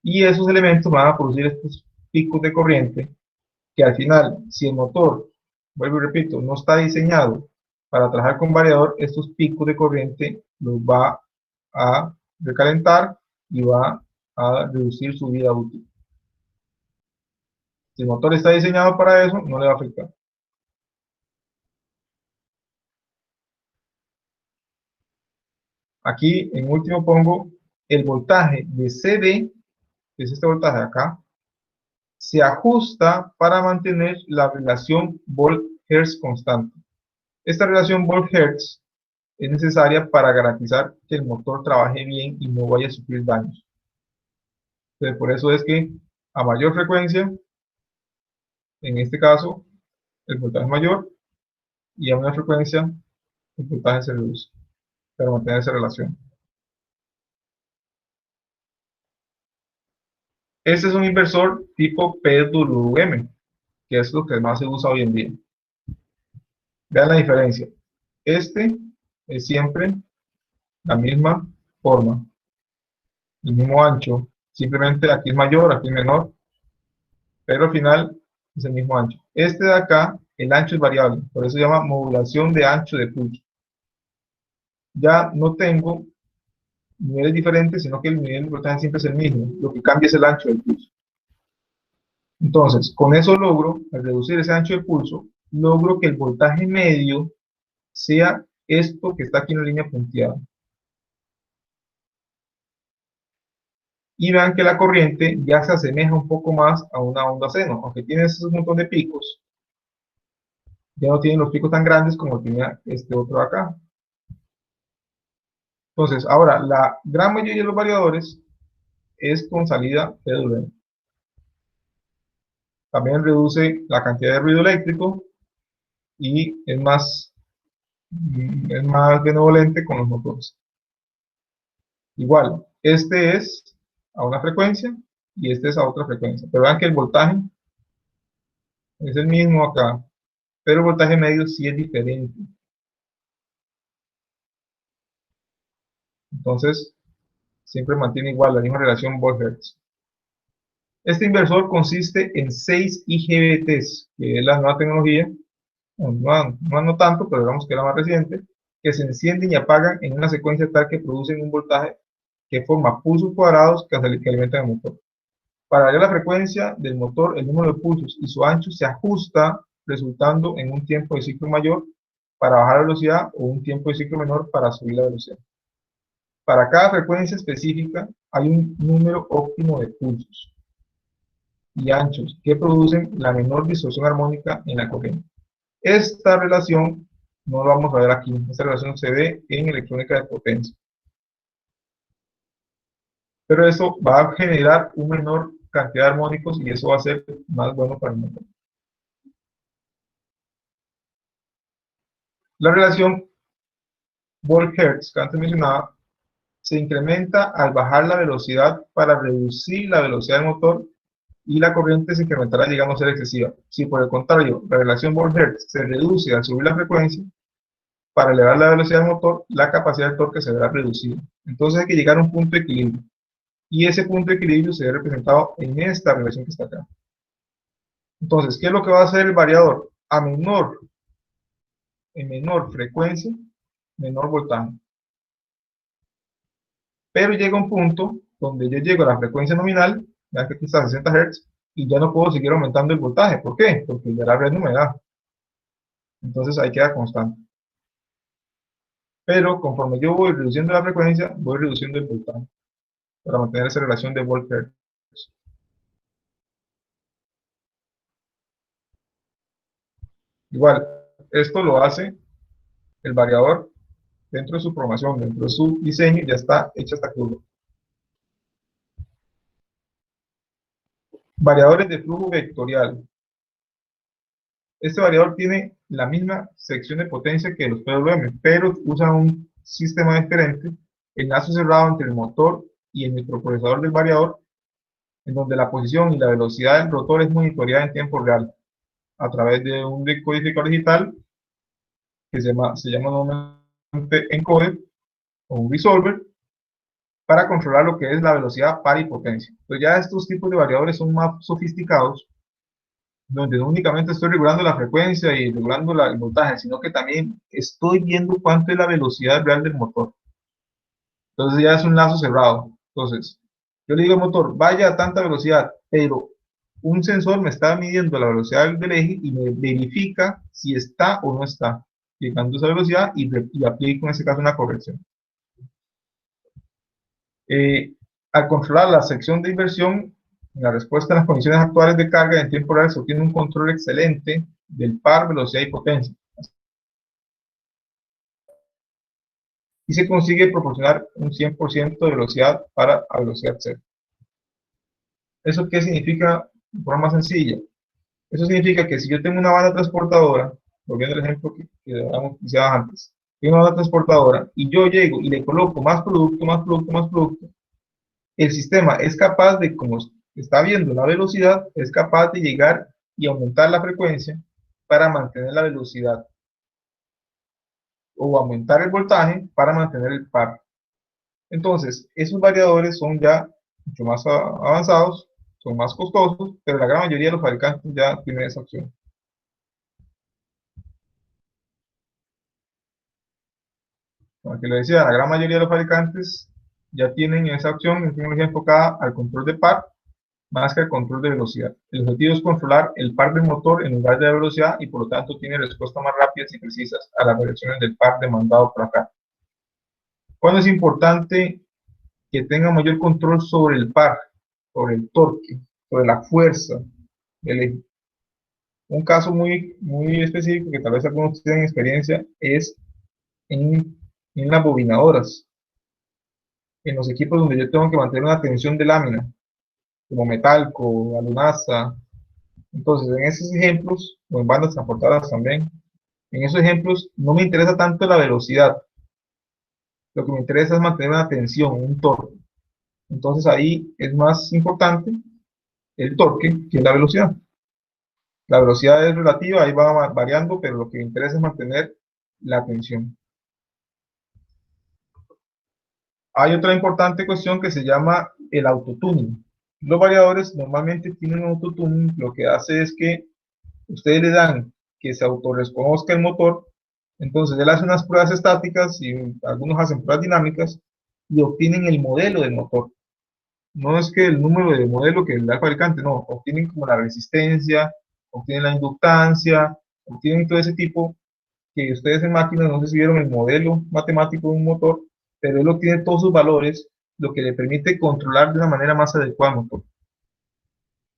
Y esos elementos van a producir estos picos de corriente que al final, si el motor, vuelvo y repito, no está diseñado para trabajar con variador, estos picos de corriente los va a recalentar y va a reducir su vida útil. Si el motor está diseñado para eso, no le va a afectar. Aquí, en último, pongo el voltaje de CD, que es este voltaje de acá, se ajusta para mantener la relación volt-hertz constante. Esta relación volt-hertz es necesaria para garantizar que el motor trabaje bien y no vaya a sufrir daños. Entonces, por eso es que a mayor frecuencia, en este caso, el voltaje es mayor, y a menor frecuencia, el voltaje se reduce para mantener esa relación. Este es un inversor tipo PWM, que es lo que más se usa hoy en día. Vean la diferencia. Este es siempre la misma forma, el mismo ancho, simplemente aquí es mayor, aquí es menor, pero al final es el mismo ancho. Este de acá, el ancho es variable, por eso se llama modulación de ancho de pulso. Ya no tengo niveles diferentes, sino que el nivel de voltaje siempre es el mismo, lo que cambia es el ancho del pulso. Entonces, con eso logro, al reducir ese ancho de pulso, logro que el voltaje medio sea esto que está aquí en la línea punteada. Y vean que la corriente ya se asemeja un poco más a una onda seno, aunque tiene ese montón de picos, ya no tiene los picos tan grandes como tenía este otro acá. Entonces, ahora, la gran mayoría de los variadores es con salida PWM. También reduce la cantidad de ruido eléctrico y es más benevolente con los motores. Igual, este es a una frecuencia y este es a otra frecuencia. Pero vean que el voltaje es el mismo acá, pero el voltaje medio sí es diferente. Entonces, siempre mantiene igual la misma relación volt-hertz. Este inversor consiste en 6 IGBTs, que es la nueva tecnología, no tanto, pero digamos que es la más reciente, que se encienden y apagan en una secuencia tal que producen un voltaje que forma pulsos cuadrados que alimentan el motor. Para variar la frecuencia del motor, el número de pulsos y su ancho se ajusta, resultando en un tiempo de ciclo mayor para bajar la velocidad o un tiempo de ciclo menor para subir la velocidad. Para cada frecuencia específica hay un número óptimo de pulsos y anchos que producen la menor distorsión armónica en la corriente. Esta relación no la vamos a ver aquí. Esta relación se ve en electrónica de potencia. Pero eso va a generar una menor cantidad de armónicos y eso va a ser más bueno para el motor. La relación volt-hertz que antes mencionaba se incrementa al bajar la velocidad para reducir la velocidad del motor y la corriente se incrementará llegando a ser excesiva. Si por el contrario la relación volt-hertz se reduce al subir la frecuencia, para elevar la velocidad del motor, la capacidad de torque se verá reducida. Entonces hay que llegar a un punto de equilibrio. Y ese punto de equilibrio se ve representado en esta relación que está acá. Entonces, ¿qué es lo que va a hacer el variador? En menor frecuencia, menor voltaje. Pero llega un punto donde yo llego a la frecuencia nominal, ya que aquí está a 60 Hz, y ya no puedo seguir aumentando el voltaje. ¿Por qué? Porque ya la red no me da. Entonces ahí queda constante. Pero conforme yo voy reduciendo la frecuencia, voy reduciendo el voltaje, para mantener esa relación de volt-hertz. Igual, esto lo hace el variador dentro de su programación, dentro de su diseño, ya está hecha esta curva. Variadores de flujo vectorial. Este variador tiene la misma sección de potencia que los PWM, pero usa un sistema diferente, enlace cerrado entre el motor y el microprocesador del variador, en donde la posición y la velocidad del rotor es monitoreada en tiempo real, a través de un decodificador digital que se llama normalmente encoder o un resolver, para controlar lo que es la velocidad, par y potencia. Entonces ya estos tipos de variadores son más sofisticados, donde no únicamente estoy regulando la frecuencia y regulando el voltaje, sino que también estoy viendo cuánto es la velocidad real del motor. Entonces ya es un lazo cerrado. Entonces, yo le digo al motor, vaya a tanta velocidad, pero un sensor me está midiendo la velocidad del eje y me verifica si está o no está llegando a esa velocidad y aplico en ese caso una corrección. Al controlar la sección de inversión, la respuesta en las condiciones actuales de carga en tiempo real se obtiene un control excelente del par, velocidad y potencia. Y se consigue proporcionar un 100% de velocidad para a velocidad cero. ¿Eso qué significa de forma más sencilla? Eso significa que si yo tengo una banda transportadora, volviendo al ejemplo que decía antes, tengo una banda transportadora y yo llego y le coloco más producto, el sistema es capaz de, como está viendo la velocidad, es capaz de llegar y aumentar la frecuencia para mantener la velocidad, o aumentar el voltaje para mantener el par. Entonces, esos variadores son ya mucho más avanzados, son más costosos, pero la gran mayoría de los fabricantes ya tienen esa opción. Como que le decía, la gran mayoría de los fabricantes ya tienen esa opción, en tecnología enfocada al control de par, más que al control de velocidad. El objetivo es controlar el par del motor en lugar de la velocidad y por lo tanto tiene respuestas más rápidas y precisas a las variaciones del par demandado por acá. ¿Cuándo es importante que tenga mayor control sobre el par, sobre el torque, sobre la fuerza del eje? Un caso muy específico que tal vez algunos tienen experiencia es en las bobinadoras, en los equipos donde yo tengo que mantener una tensión de lámina, como Metalco, Alunasa, Entonces, en esos ejemplos, o en bandas transportadas también, en esos ejemplos no me interesa tanto la velocidad. Lo que me interesa es mantener una tensión, un torque. Entonces ahí es más importante el torque que la velocidad. La velocidad es relativa, ahí va variando, pero lo que me interesa es mantener la tensión. Hay otra importante cuestión que se llama el autotuning. Los variadores normalmente tienen un autotuning, lo que hace es que ustedes le dan que se autorreconozca el motor, entonces él hace unas pruebas estáticas y algunos hacen pruebas dinámicas y obtienen el modelo del motor. No es que el número de modelo que le da el fabricante, no, obtienen como la resistencia, obtienen la inductancia, obtienen todo ese tipo que ustedes en máquinas no sé si vieron el modelo matemático de un motor, pero él obtiene todos sus valores, lo que le permite controlar de una manera más adecuada el motor.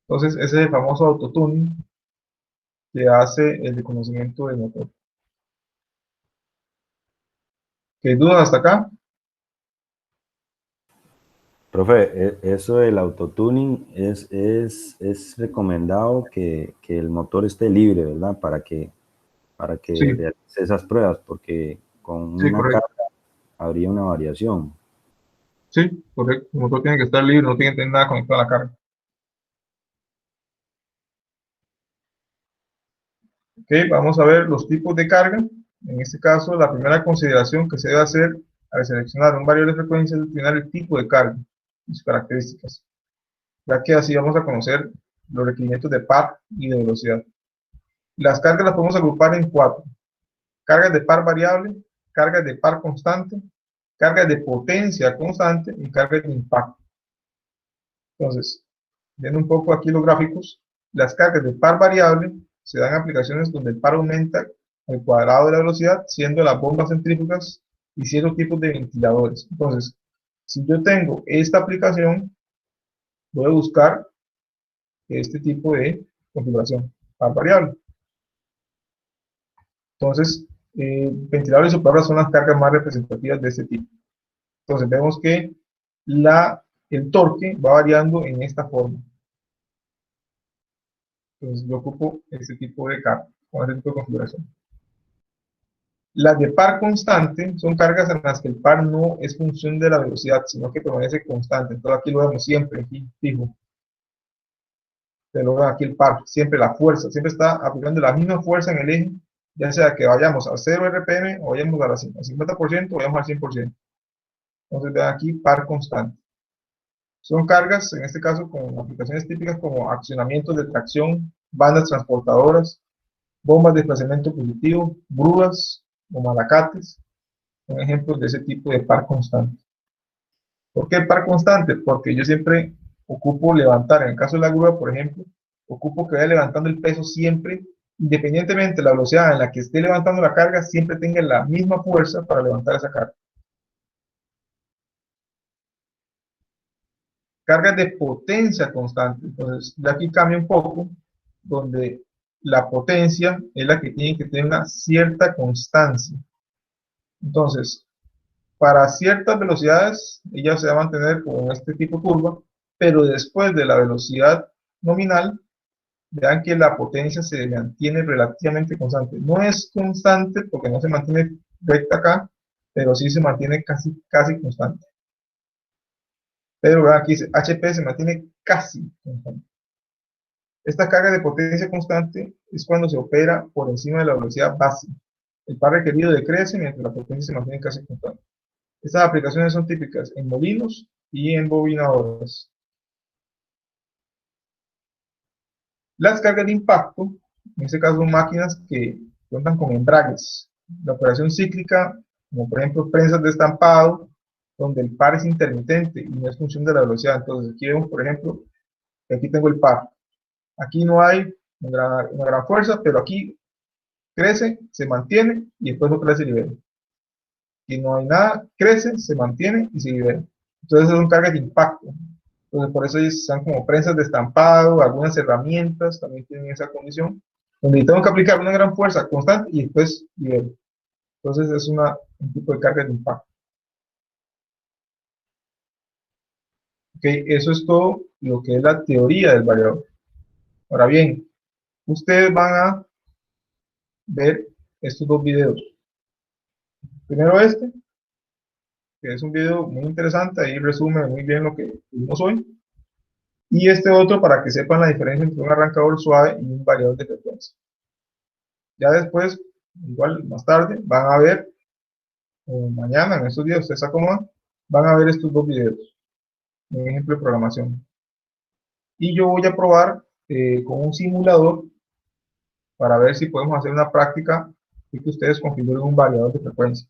Entonces, ese es el famoso autotuning que hace el reconocimiento del motor. ¿Qué dudas hasta acá? Profe, eso del autotuning es recomendado que el motor esté libre, ¿verdad? Para que Sí, realice esas pruebas, porque con sí, una correcto. carga habría una variación. Sí, correcto. El motor tiene que estar libre, no tiene que tener nada conectado a la carga. Ok, vamos a ver los tipos de carga. En este caso, la primera consideración que se debe hacer al seleccionar un variable de frecuencia es determinar el tipo de carga y sus características, ya que así vamos a conocer los requerimientos de par y de velocidad. Las cargas las podemos agrupar en 4. Cargas de par variable, cargas de par constante, cargas de potencia constante y cargas de impacto. Entonces, viendo un poco aquí los gráficos, las cargas de par variable se dan en aplicaciones donde el par aumenta al cuadrado de la velocidad, siendo las bombas centrífugas y ciertos tipos de ventiladores. Entonces, si yo tengo esta aplicación, voy a buscar este tipo de configuración, par variable. Entonces, ventiladores y sopladores son las cargas más representativas de este tipo. Entonces, vemos que el torque va variando en esta forma. Entonces, yo ocupo este tipo de carga, con este tipo de configuración. Las de par constante son cargas en las que el par no es función de la velocidad, sino que permanece constante. Entonces, aquí lo vemos siempre, aquí fijo. Se logra aquí el par, siempre la fuerza, siempre está aplicando la misma fuerza en el eje, ya sea que vayamos a 0 RPM o vayamos al 50% o vayamos al 100%. Entonces, vean aquí par constante. Son cargas, en este caso, con aplicaciones típicas como accionamientos de tracción, bandas transportadoras, bombas de desplazamiento positivo, grúas o malacates, son ejemplos de ese tipo de par constante. ¿Por qué par constante? Porque yo siempre ocupo levantar, en el caso de la grúa, por ejemplo, ocupo que vaya levantando el peso siempre, independientemente de la velocidad en la que esté levantando la carga, siempre tenga la misma fuerza para levantar esa carga. Cargas de potencia constante. Entonces, de aquí cambia un poco, donde la potencia es la que tiene que tener una cierta constancia. Entonces, para ciertas velocidades, ella se va a mantener con este tipo de curva, pero después de la velocidad nominal, vean que la potencia se mantiene relativamente constante. No es constante porque no se mantiene recta acá, pero sí se mantiene casi constante. Pero vean aquí dice, HP se mantiene casi constante. Esta carga de potencia constante es cuando se opera por encima de la velocidad base. El par requerido decrece mientras la potencia se mantiene casi constante. Estas aplicaciones son típicas en molinos y en bobinadoras. Las cargas de impacto, en este caso son máquinas que cuentan con embragues. La operación cíclica, como por ejemplo prensas de estampado, donde el par es intermitente y no es función de la velocidad. Entonces aquí vemos, por ejemplo, que aquí tengo el par. Aquí no hay una gran fuerza, pero aquí crece, se mantiene y después otra vez se libera. Aquí no hay nada, crece, se mantiene y se libera. Entonces son cargas de impacto. Entonces por eso ellos están como prensas de estampado, algunas herramientas también tienen esa condición, donde tengo que aplicar una gran fuerza constante y después libero. Entonces es un tipo de carga de impacto. Ok, eso es todo lo que es la teoría del variador. Ahora bien, ustedes van a ver estos dos videos. Primero este, que es un video muy interesante, ahí resume muy bien lo que vimos hoy. Y este otro para que sepan la diferencia entre un arrancador suave y un variador de frecuencia. Ya después, igual más tarde, van a ver, o mañana, en estos días, ustedes se acomodan, van a ver estos dos videos, un ejemplo de programación. Y yo voy a probar con un simulador para ver si podemos hacer una práctica y que ustedes configuren un variador de frecuencia.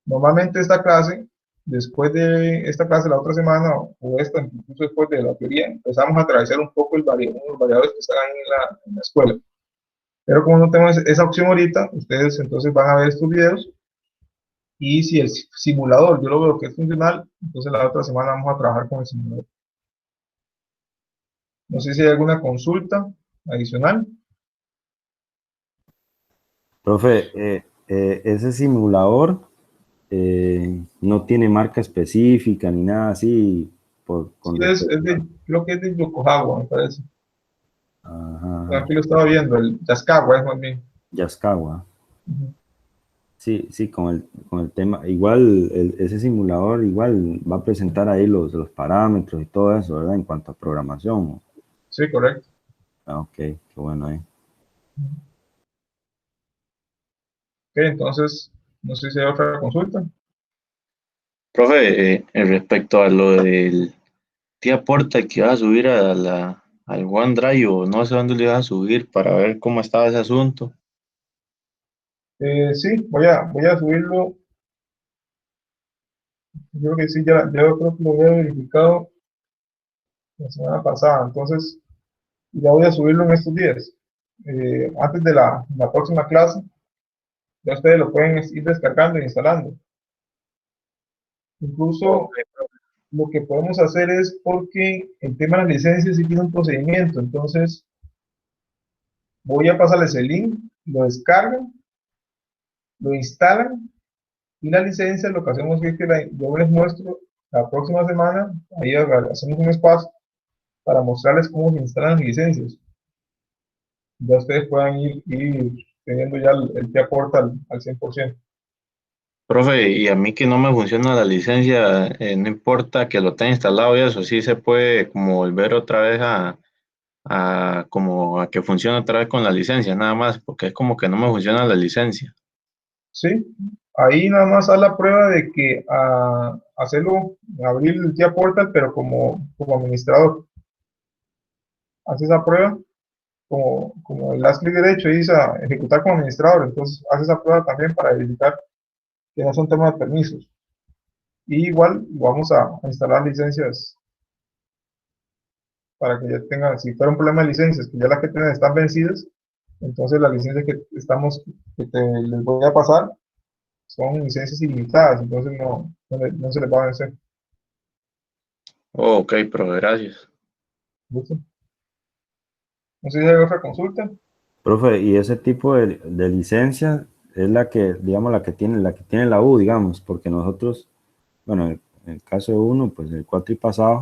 Normalmente esta clase, después de esta clase la otra semana, o esta, incluso después de la teoría, empezamos a atravesar un poco los variadores que están en la escuela. Pero como no tenemos esa opción ahorita, ustedes entonces van a ver estos videos, y si el simulador yo lo veo que es funcional, entonces la otra semana vamos a trabajar con el simulador. No sé si hay alguna consulta adicional. Profe, ese simulador no tiene marca específica ni nada así. Sí, creo que es de Yokohama, me parece. Ajá. Aquí lo estaba viendo, el Yaskawa es más bien. Yaskawa. Sí, sí, con el tema, igual ese simulador igual va a presentar ahí los parámetros y todo eso, ¿verdad? En cuanto a programación. Sí, correcto. Ah, ok, qué bueno ahí. Ok, entonces, no sé si hay otra consulta. Profe, respecto a lo del tía Porta que iba a subir al OneDrive, o no sé dónde le iba a subir para ver cómo estaba ese asunto. Sí, voy a subirlo. Yo creo que sí, ya creo que lo había verificado la semana pasada, entonces ya voy a subirlo en estos días. Antes de la próxima clase, ya ustedes lo pueden ir descargando e instalando. Incluso lo que podemos hacer es, porque el tema de las licencias sí tiene un procedimiento, entonces voy a pasarles el link, lo descargan, lo instalan, y la licencia lo que hacemos es que yo les muestro la próxima semana, ahí hacemos un espacio para mostrarles cómo se instalan las licencias. Ya ustedes puedan ir teniendo ya el TIA Portal al 100%. Profe, y a mí que no me funciona la licencia, no importa que lo tenga instalado y eso, sí se puede como volver otra vez como a que funcione otra vez con la licencia, nada más, porque es como que no me funciona la licencia. Sí, ahí nada más haz la prueba de que hacerlo, abrir el TIA Portal, pero como administrador. Haz esa prueba, como le das clic derecho y dice ejecutar como administrador, entonces haz esa prueba también para verificar que no son temas de permisos. Y igual vamos a instalar licencias para que ya tengan, si fuera un problema de licencias, que ya las que tienen están vencidas, entonces las licencias que les voy a pasar son licencias ilimitadas, entonces no se les va a vencer. Oh, ok, profe, gracias. ¿Listo? No sé si hay otra consulta. Profe, y ese tipo de licencia es la que, digamos, la que tiene la U, digamos, porque nosotros, bueno, en el caso de uno, pues el cuatri pasado,